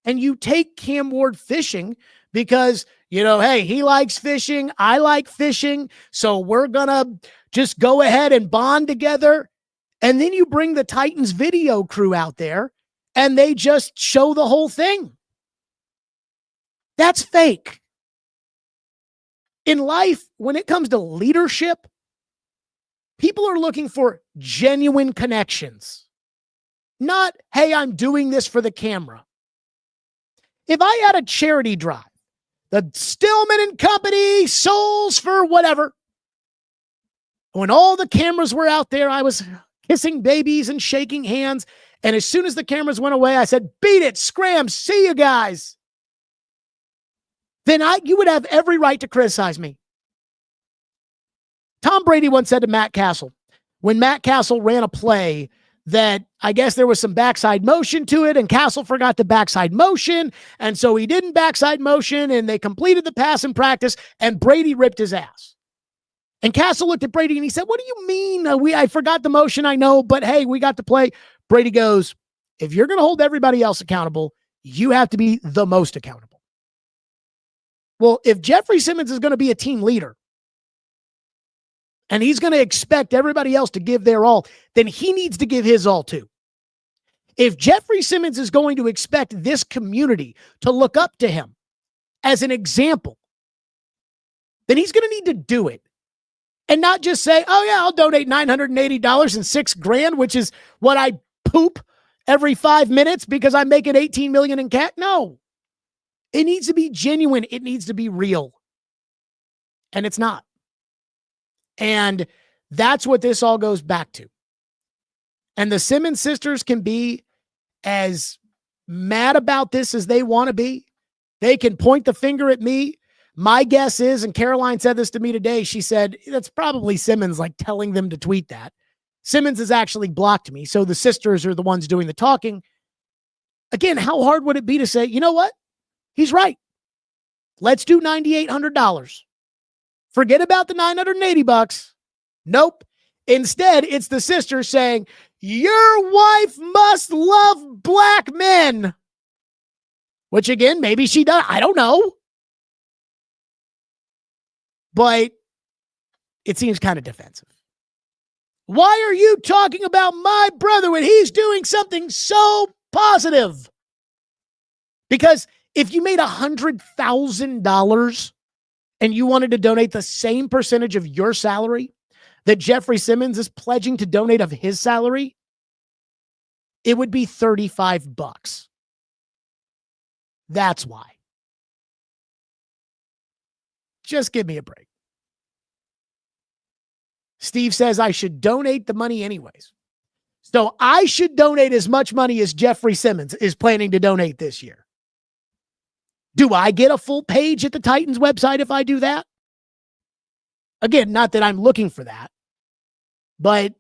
And you take Cam Ward fishing because, hey, he likes fishing. I like fishing. So we're going to just go ahead and bond together. And then you bring the Titans video crew out there and they just show the whole thing. That's fake. In life, when it comes to leadership, people are looking for genuine connections. Not, hey, I'm doing this for the camera. If I had a charity drive, the Stillman Company, Souls for whatever, when all the cameras were out there, I was kissing babies and shaking hands. And as soon as the cameras went away, I said, beat it, scram, see you guys. Then you would have every right to criticize me. Tom Brady once said to Matt Castle, when Matt Castle ran a play that I guess there was some backside motion to it, and Castle forgot the backside motion, and so he didn't backside motion, and they completed the pass in practice, and Brady ripped his ass. And Castle looked at Brady, and he said, what do you mean? I forgot the motion, I know, but hey, we got to play. Brady goes, if you're going to hold everybody else accountable, you have to be the most accountable. Well, if Jeffrey Simmons is going to be a team leader, and he's going to expect everybody else to give their all, then he needs to give his all too. If Jeffrey Simmons is going to expect this community to look up to him as an example, then he's going to need to do it. And not just say, oh yeah, I'll donate $980 and $6,000, which is what I poop every 5 minutes because I'm making $18 million in cash. No, it needs to be genuine. It needs to be real. And it's not. And that's what this all goes back to. And the Simmons sisters can be as mad about this as they want to be. They can point the finger at me. My guess is, and Caroline said this to me today, she said, that's probably Simmons like telling them to tweet that. Simmons has actually blocked me, so the sisters are the ones doing the talking. Again, how hard would it be to say, you know what? He's right. Let's do $9,800. Forget about the $980. Nope. Instead, it's the sisters saying, your wife must love black men. Which again, maybe she does. I don't know. But it seems kind of defensive. Why are you talking about my brother when he's doing something so positive? Because if you made $100,000 and you wanted to donate the same percentage of your salary that Jeffrey Simmons is pledging to donate of his salary, it would be $35. That's why. Just give me a break. Steve says I should donate the money anyways. So I should donate as much money as Jeffrey Simmons is planning to donate this year. Do I get a full page at the Titans website if I do that? Again, not that I'm looking for that, but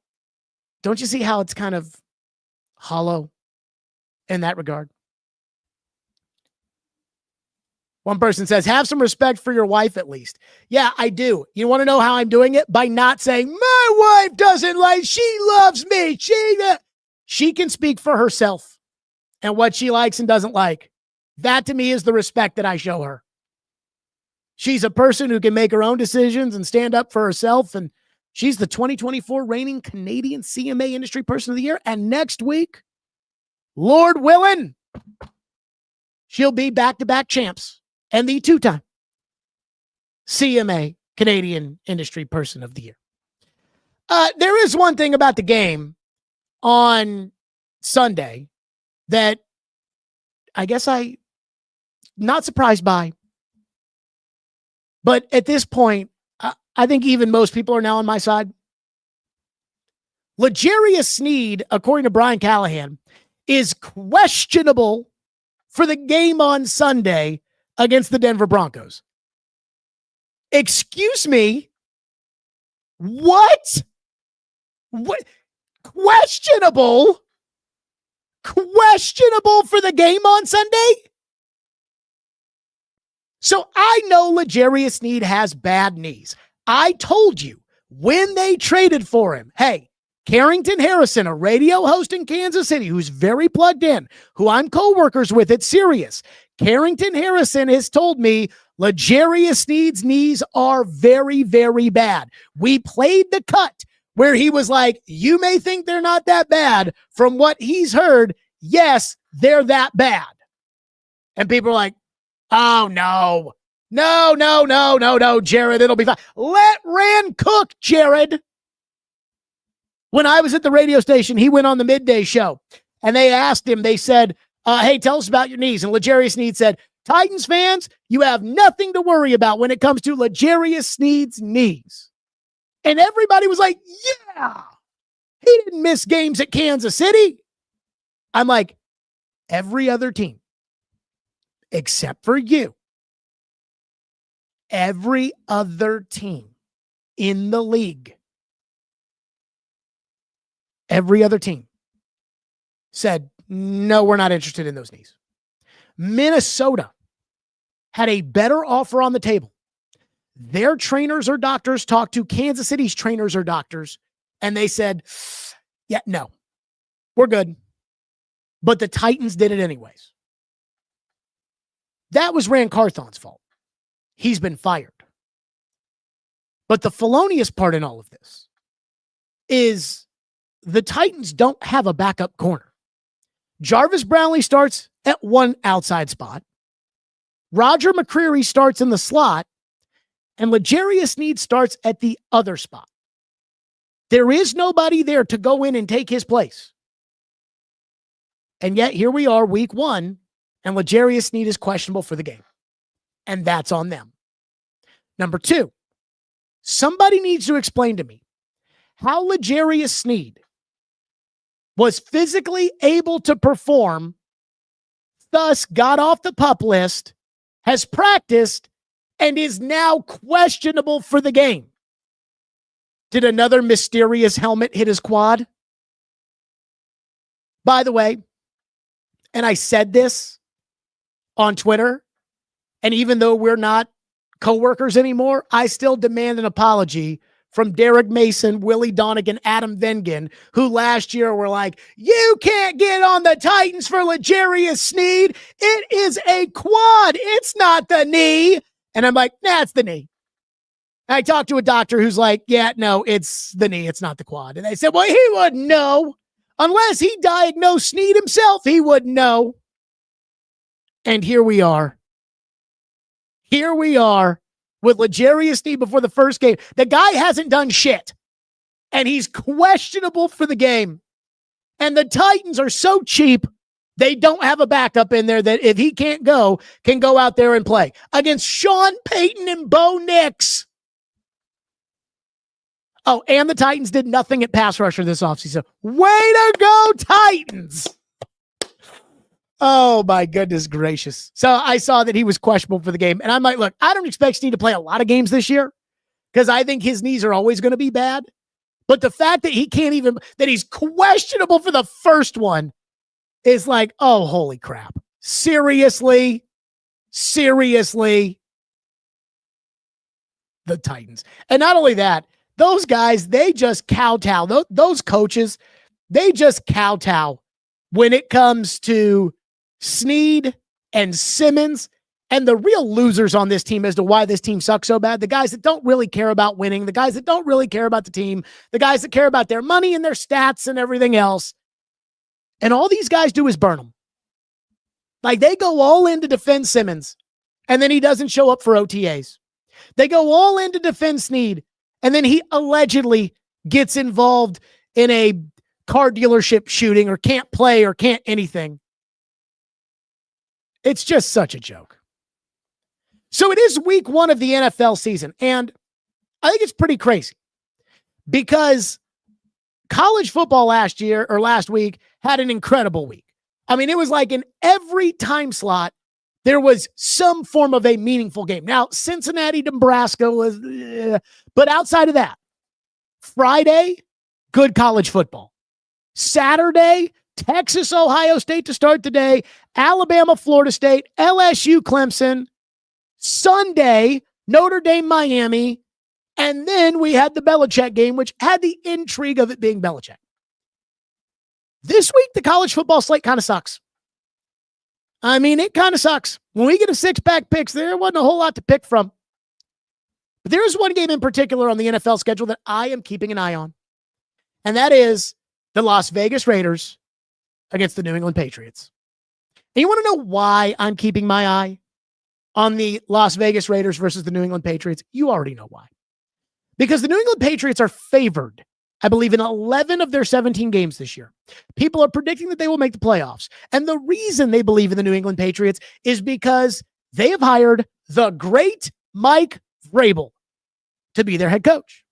don't you see how it's kind of hollow in that regard? One person says, have some respect for your wife at least. Yeah, I do. You want to know how I'm doing it? By not saying, my wife doesn't like, she loves me. She can speak for herself and what she likes and doesn't like. That to me is the respect that I show her. She's a person who can make her own decisions and stand up for herself. And she's the 2024 reigning Canadian CMA Industry Person of the Year. And next week, Lord willing, she'll be back-to-back champs and the two-time CMA Canadian Industry Person of the Year. There is one thing about the game on Sunday that I guess I'm not surprised by. But at this point, I think even most people are now on my side. L'Jarius Sneed, according to Brian Callahan, is questionable for the game on Sunday against the Denver Broncos. Excuse me? What? What? Questionable? Questionable for the game on Sunday? So I know L'Jarius Sneed has bad knees. I told you when they traded for him, hey, Carrington Harrison, a radio host in Kansas City who's very plugged in, who I'm co-workers with at Sirius, Carrington Harrison has told me L'Jarius Sneed's knees are very, very bad. We played the cut where he was like, you may think they're not that bad. From what he's heard, yes, they're that bad. And people are like, oh, no, Jared, it'll be fine. Let Rand cook, Jared. When I was at the radio station, he went on the midday show, and they asked him, they said, hey, tell us about your knees. And L'Jarius Sneed said, Titans fans, you have nothing to worry about when it comes to L'Jarius Sneed's knees. And everybody was like, yeah, he didn't miss games at Kansas City. I'm like, every other team, except for you, every other team in the league, every other team said, no, we're not interested in those knees. Minnesota had a better offer on the table. Their trainers or doctors talked to Kansas City's trainers or doctors, and they said, yeah, no, we're good. But the Titans did it anyways. That was Rand Carthon's fault. He's been fired. But the felonious part in all of this is the Titans don't have a backup corner. Jarvis Brownlee starts at one outside spot. Roger McCreary starts in the slot. And L'Jarius Sneed starts at the other spot. There is nobody there to go in and take his place. And yet here we are, week one, and L'Jarius Sneed is questionable for the game. And that's on them. Number two, somebody needs to explain to me how L'Jarius Sneed was physically able to perform, thus got off the PUP list, has practiced, and is now questionable for the game. Did another mysterious helmet hit his quad? By the way, and I said this on Twitter, and even though we're not coworkers anymore, I still demand an apology from Derek Mason, Willie Donegan, Adam Vengen, who last year were like, you can't get on the Titans for L'Jarius Sneed. It is a quad. It's not the knee. And I'm like, nah, it's the knee. I talked to a doctor who's like, yeah, no, it's the knee. It's not the quad. And they said, well, he wouldn't know. Unless he diagnosed Sneed himself, he wouldn't know. And here we are. Here we are with L'Jarius Sneed before the first game. The guy hasn't done shit, and he's questionable for the game. And the Titans are so cheap, they don't have a backup in there that if he can't go, can go out there and play against Sean Payton and Bo Nix. Oh, and the Titans did nothing at pass rusher this offseason. Way to go, Titans! Oh, my goodness gracious. So I saw that he was questionable for the game. And I'm like, look, I don't expect Sneed to play a lot of games this year because I think his knees are always going to be bad. But the fact that he can't even, that he's questionable for the first one is like, oh, holy crap. Seriously? Seriously? The Titans. And not only that, those guys, they just kowtow. Those coaches, they just kowtow when it comes to Sneed and Simmons, and the real losers on this team as to why this team sucks so bad, the guys that don't really care about winning, the guys that don't really care about the team, the guys that care about their money and their stats and everything else. And all these guys do is burn them. Like, they go all in to defend Simmons, and then he doesn't show up for OTAs. They go all in to defend Sneed, and then he allegedly gets involved in a car dealership shooting or can't play or can't anything. It's just such a joke. So it is week 1 of the NFL season, and I think it's pretty crazy because college football last week had an incredible week. I mean, it was like in every time slot, there was some form of a meaningful game. Now, Cincinnati, Nebraska was, but outside of that, Friday, good college football. Saturday, Texas, Ohio State to start the day, Alabama, Florida State, LSU, Clemson. Sunday, Notre Dame, Miami. And then we had the Belichick game, which had the intrigue of it being Belichick. This week, the college football slate kind of sucks. I mean, it kind of sucks. When we get a 6-pack picks, there wasn't a whole lot to pick from. But there is one game in particular on the NFL schedule that I am keeping an eye on. And that is the Las Vegas Raiders against the New England Patriots. And you want to know why I'm keeping my eye on the Las Vegas Raiders versus the New England Patriots? You already know why. Because the New England Patriots are favored, I believe, in 11 of their 17 games this year. People are predicting that they will make the playoffs. And the reason they believe in the New England Patriots is because they have hired the great Mike Vrabel to be their head coach.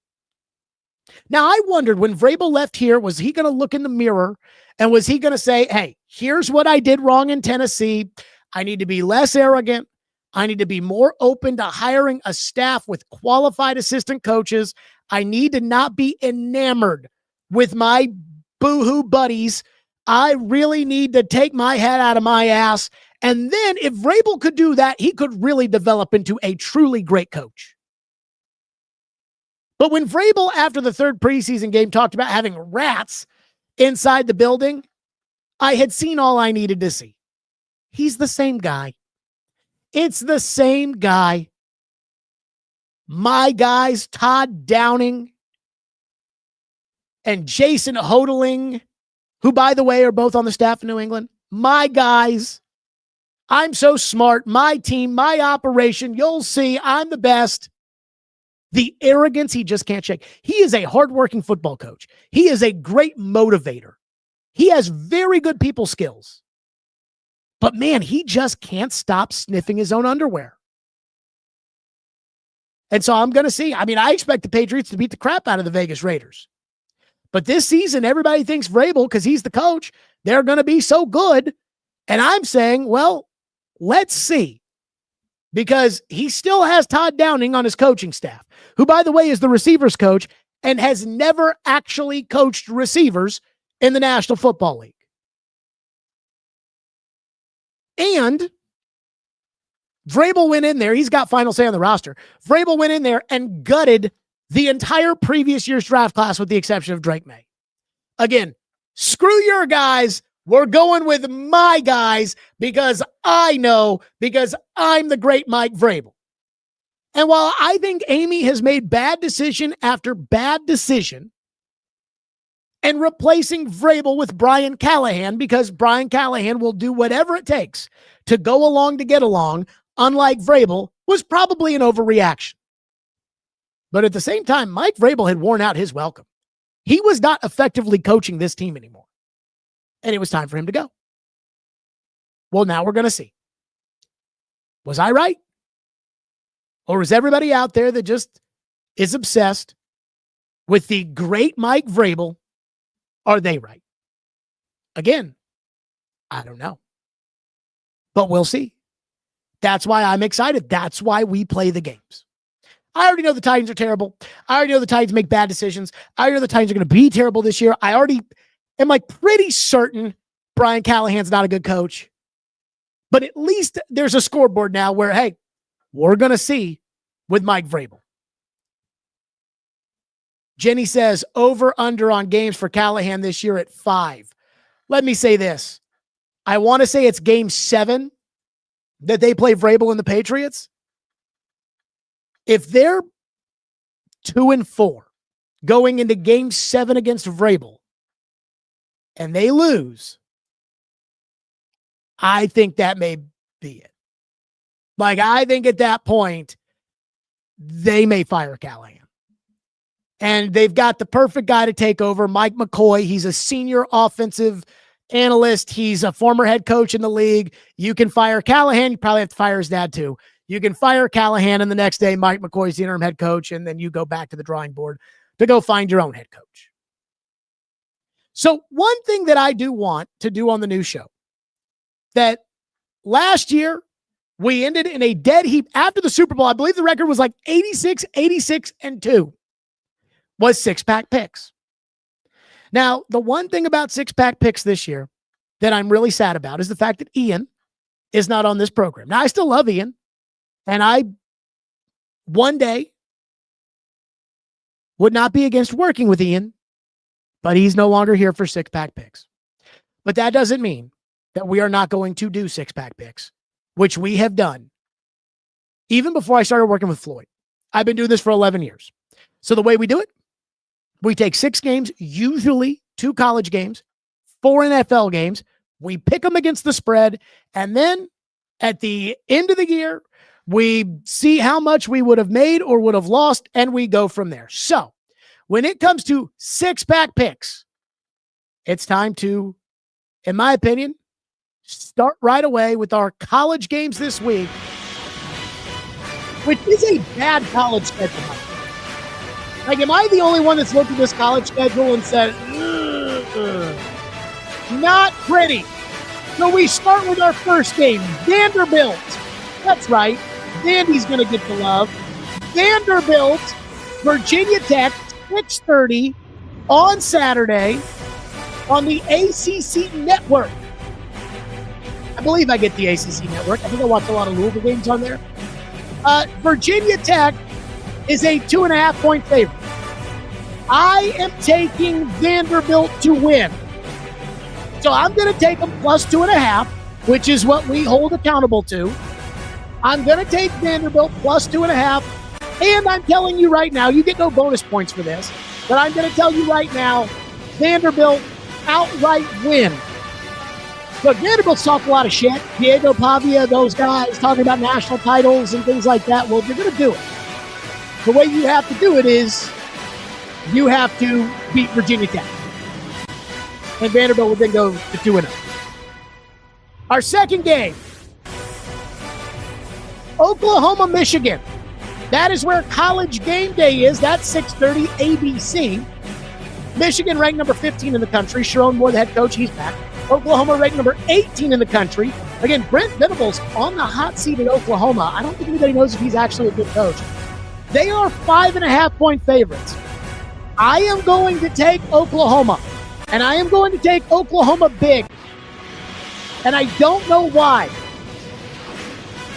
Now, I wondered when Vrabel left here, was he going to look in the mirror and was he going to say, hey, here's what I did wrong in Tennessee. I need to be less arrogant. I need to be more open to hiring a staff with qualified assistant coaches. I need to not be enamored with my boohoo buddies. I really need to take my head out of my ass. And then if Vrabel could do that, he could really develop into a truly great coach. But when Vrabel, after the third preseason game, talked about having rats inside the building, I had seen all I needed to see. He's the same guy. It's the same guy. My guys, Todd Downing and Jason Hodeling, who, by the way, are both on the staff in New England. My guys. I'm so smart. My team, my operation. You'll see I'm the best. The arrogance he just can't shake. He is a hardworking football coach. He is a great motivator. He has very good people skills. But man, he just can't stop sniffing his own underwear. And so I'm going to see. I mean, I expect the Patriots to beat the crap out of the Vegas Raiders. But this season, everybody thinks Vrabel, because he's the coach, they're going to be so good. And I'm saying, well, let's see. Because he still has Todd Downing on his coaching staff, who, by the way, is the receivers coach and has never actually coached receivers in the National Football League. And Vrabel went in there. He's got final say on the roster. Vrabel went in there and gutted the entire previous year's draft class with the exception of Drake May. Again, screw your guys. We're going with my guys because I know, because I'm the great Mike Vrabel. And while I think Amy has made bad decision after bad decision and replacing Vrabel with Brian Callahan, because Brian Callahan will do whatever it takes to go along to get along, unlike Vrabel, was probably an overreaction. But at the same time, Mike Vrabel had worn out his welcome. He was not effectively coaching this team anymore. And it was time for him to go. Well, now we're going to see. Was I right? Or is everybody out there that just is obsessed with the great Mike Vrabel? Are they right? Again, I don't know. But we'll see. That's why I'm excited. That's why we play the games. I already know the Titans are terrible. I already know the Titans make bad decisions. I already know the Titans are going to be terrible this year. I already am pretty certain Brian Callahan's not a good coach. But at least there's a scoreboard now where, hey, we're going to see with Mike Vrabel. Jenny says over under on games for Callahan this year at 5. Let me say this. I want to say it's game 7 that they play Vrabel and the Patriots. If they're 2-4 going into game 7 against Vrabel and they lose, I think that may be it. I think at that point, they may fire Callahan. And they've got the perfect guy to take over, Mike McCoy. He's a senior offensive analyst. He's a former head coach in the league. You can fire Callahan. You probably have to fire his dad too. You can fire Callahan, and the next day, Mike McCoy's the interim head coach, and then you go back to the drawing board to go find your own head coach. So one thing that I do want to do on the new show, that last year we ended in a dead heap after the Super Bowl. I believe the record was 86, 86-2, was 6-pack picks. Now, the one thing about 6-pack picks this year that I'm really sad about is the fact that Ian is not on this program. Now, I still love Ian, and I one day would not be against working with Ian, but he's no longer here for 6-pack picks. But that doesn't mean that we are not going to do 6-pack picks, which we have done even before I started working with Floyd. I've been doing this for 11 years. So the way we do it, we take 6 games, usually 2 college games, 4 NFL games. We pick them against the spread. And then at the end of the year, we see how much we would have made or would have lost, and we go from there. So when it comes to 6-pack picks, it's time to, in my opinion, start right away with our college games this week, which is a bad college schedule. Am I the only one that's looked at this college schedule and said, not pretty? So we start with our first game, Vanderbilt. That's right. Vandy's going to get the love. Vanderbilt, Virginia Tech, 6:30 on Saturday on the ACC Network. I believe I get the ACC Network. I think I watch a lot of Louisville games on there. Virginia Tech is a 2.5-point favorite. I am taking Vanderbilt to win. So I'm going to take them plus 2.5, which is what we hold accountable to. I'm going to take Vanderbilt plus 2.5. And I'm telling you right now, you get no bonus points for this, but I'm going to tell you right now, Vanderbilt outright win. Look, Vanderbilt's talked a lot of shit. Diego Pavia, those guys talking about national titles and things like that. Well, if you're going to do it, the way you have to do it is you have to beat Virginia Tech. And Vanderbilt would then go to 2-0. Our second game, Oklahoma, Michigan. That is where College Game Day is. That's 6:30 ABC. Michigan ranked number 15 in the country. Sharon Moore, the head coach, he's back. Oklahoma ranked number 18 in the country. Again, Brent Venables on the hot seat at Oklahoma. I don't think anybody knows if he's actually a good coach. They are 5.5-point favorites. I am going to take Oklahoma, and I am going to take Oklahoma big. And I don't know why.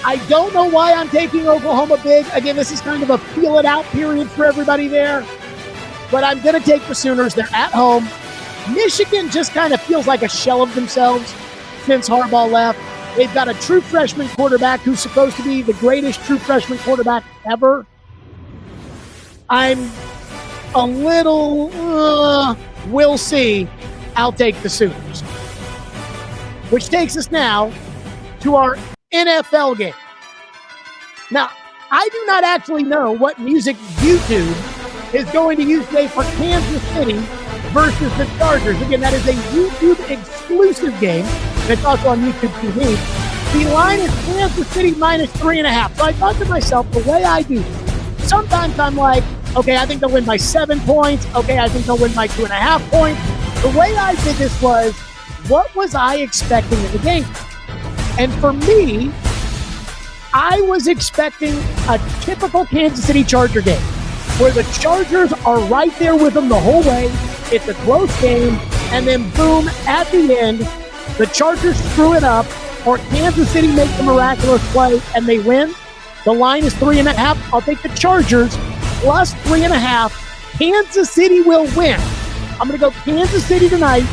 I don't know why I'm taking Oklahoma big. Again, this is kind of a feel it out period for everybody there. But I'm going to take the Sooners. They're at home. Michigan just kind of feels like a shell of themselves since Harbaugh left. They've got a true freshman quarterback who's supposed to be the greatest true freshman quarterback ever. I'm a little, we'll see. I'll take the Sooners. Which takes us now to our NFL game. Now, I do not actually know what music YouTube is going to use today for Kansas City versus the Chargers. Again, that is a YouTube exclusive game, and it's also on YouTube TV. The line is Kansas City minus 3.5. So I thought to myself, the way I do, sometimes I'm like, okay, I think they'll win by 7 points. Okay, I think they'll win by 2.5 points. The way I did this was, what was I expecting in the game? And for me, I was expecting a typical Kansas City Charger game where the Chargers are right there with them the whole way. It's a close game, and then boom, at the end, the Chargers screw it up, or Kansas City makes a miraculous play and they win. The line is 3.5. I'll take the Chargers plus 3.5. Kansas City will win. I'm going to go Kansas City tonight,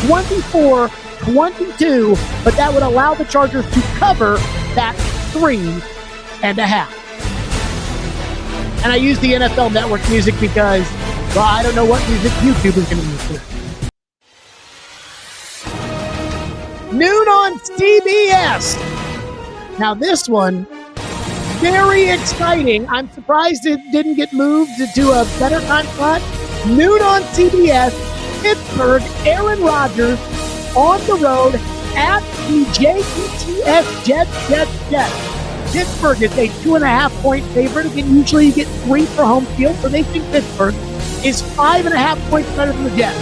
24-22, but that would allow the Chargers to cover that 3.5. And I use the NFL Network music because, well, I don't know what music YouTube is going to use here. Noon on CBS. Now this one, very exciting. I'm surprised it didn't get moved to a better time slot. Noon on CBS, Pittsburgh, Aaron Rodgers on the road at the JETS Jets. Pittsburgh is a 2.5-point favorite. Again, usually you get 3 for home field, so they think Pittsburgh is 5.5 points better than the Jets.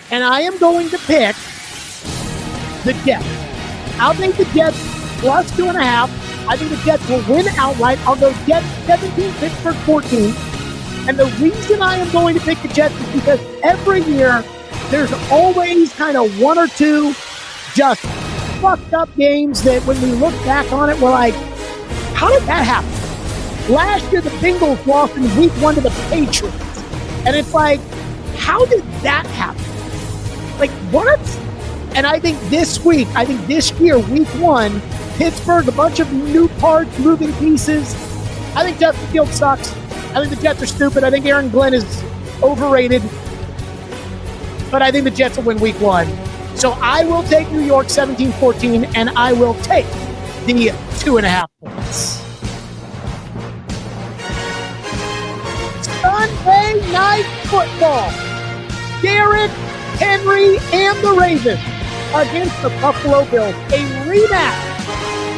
And I am going to pick the Jets. I'll take the Jets plus 2.5. I think the Jets will win outright. I'll go Jets 17, Pittsburgh 14. And the reason I am going to pick the Jets is because every year there's always kind of 1 or 2 just fucked up games that when we look back on it, we're like, how did that happen? Last year, the Bengals lost in week 1 to the Patriots. And it's like, how did that happen? Like, what? And I think this year, week 1, Pittsburgh, a bunch of new parts, moving pieces. I think Justin Fields sucks. I think the Jets are stupid. I think Aaron Glenn is overrated. But I think the Jets will win week 1. So I will take New York 17-14, and I will take the 2.5 points. Sunday Night Football. Derrick Henry and the Ravens against the Buffalo Bills. A rematch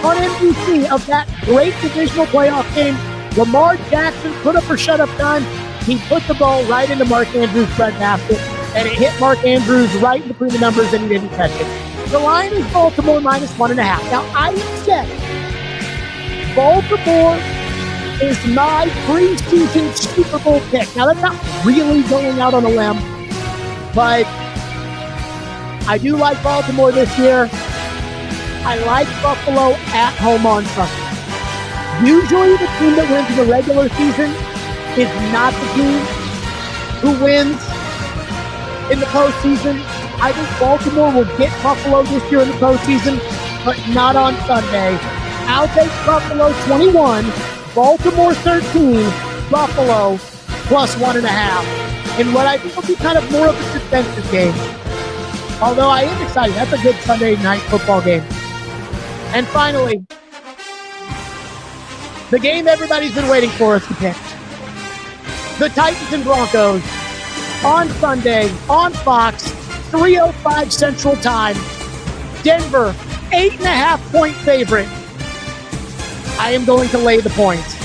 on NBC of that great divisional playoff game. Lamar Jackson put up or shut up time. He put the ball right into Mark Andrews' breadbasket, and it hit Mark Andrews right between the numbers, and he didn't catch it. The line is Baltimore minus 1.5. Now, I have said Baltimore is my preseason Super Bowl pick. Now, that's not really going out on a limb, but I do like Baltimore this year. I like Buffalo at home on Sunday. Usually the team that wins in the regular season is not the team who wins in the postseason. I think Baltimore will get Buffalo this year in the postseason, but not on Sunday. I'll take Buffalo 21, Baltimore 13, Buffalo plus 1.5. In what I think will be kind of more of a defensive game. Although I am excited. That's a good Sunday night football game. And finally, the game everybody's been waiting for us to pick. The Titans and Broncos on Sunday on Fox, 3:05 Central Time. Denver, 8.5-point favorite. I am going to lay the points.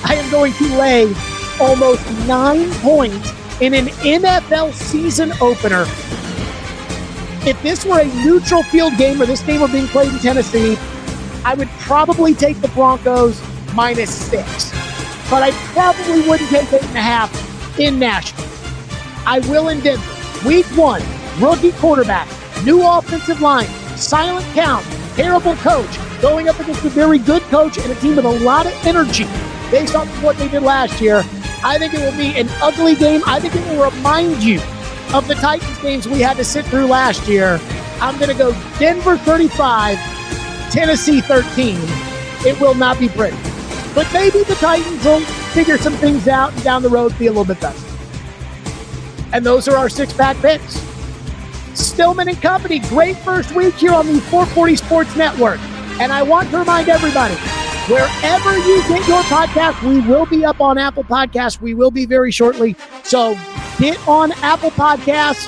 I am going to lay almost 9 points in an NFL season opener. If this were a neutral field game or this game were being played in Tennessee, I would probably take the Broncos -6. But I probably wouldn't take 8.5 in Nashville. I will in Denver. Week 1, rookie quarterback, new offensive line, silent count, terrible coach, going up against a very good coach and a team with a lot of energy based off of what they did last year. I think it will be an ugly game. I think it will remind you of the Titans games we had to sit through last year. I'm going to go Denver 35, Tennessee 13. It will not be pretty. But maybe the Titans will figure some things out and down the road be a little bit better. And those are our 6-pack picks. Stillman and Company, great first week here on the 440 Sports Network. And I want to remind everybody, wherever you get your podcast, we will be up on Apple Podcasts. We will be very shortly. So get on Apple Podcasts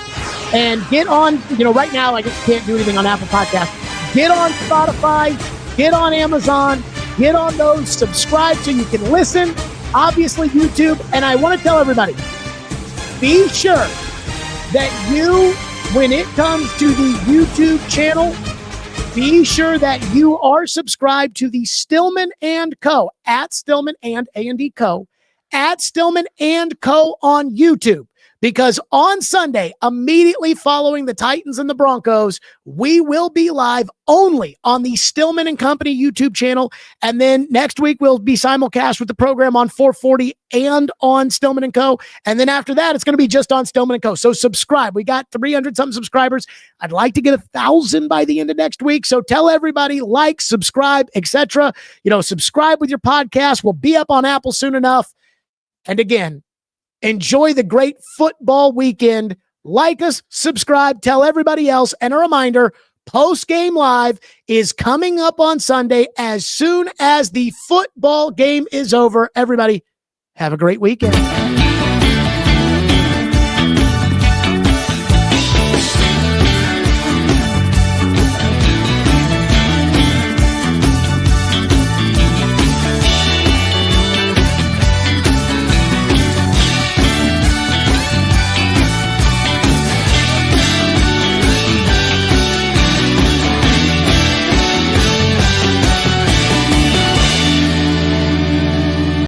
and get on, right now I just can't do anything on Apple Podcasts. Get on Spotify, get on Amazon, get on those, subscribe so you can listen. Obviously YouTube. And I want to tell everybody, be sure that you, when it comes to the YouTube channel, be sure that you are subscribed to the Stillman and Co. at Stillman and A&D Co. at Stillman and Co. on YouTube. Because on Sunday, immediately following the Titans and the Broncos, we will be live only on the Stillman and Company YouTube channel. And then next week, we'll be simulcast with the program on 440 and on Stillman and Co. And then after that, it's going to be just on Stillman and Co. So subscribe. We got 300-something subscribers. I'd like to get 1,000 by the end of next week. So tell everybody, like, subscribe, etc. Subscribe with your podcast. We'll be up on Apple soon enough. And again, enjoy the great football weekend. Like us, subscribe, tell everybody else. And a reminder, Post-Game Live is coming up on Sunday as soon as the football game is over. Everybody, have a great weekend.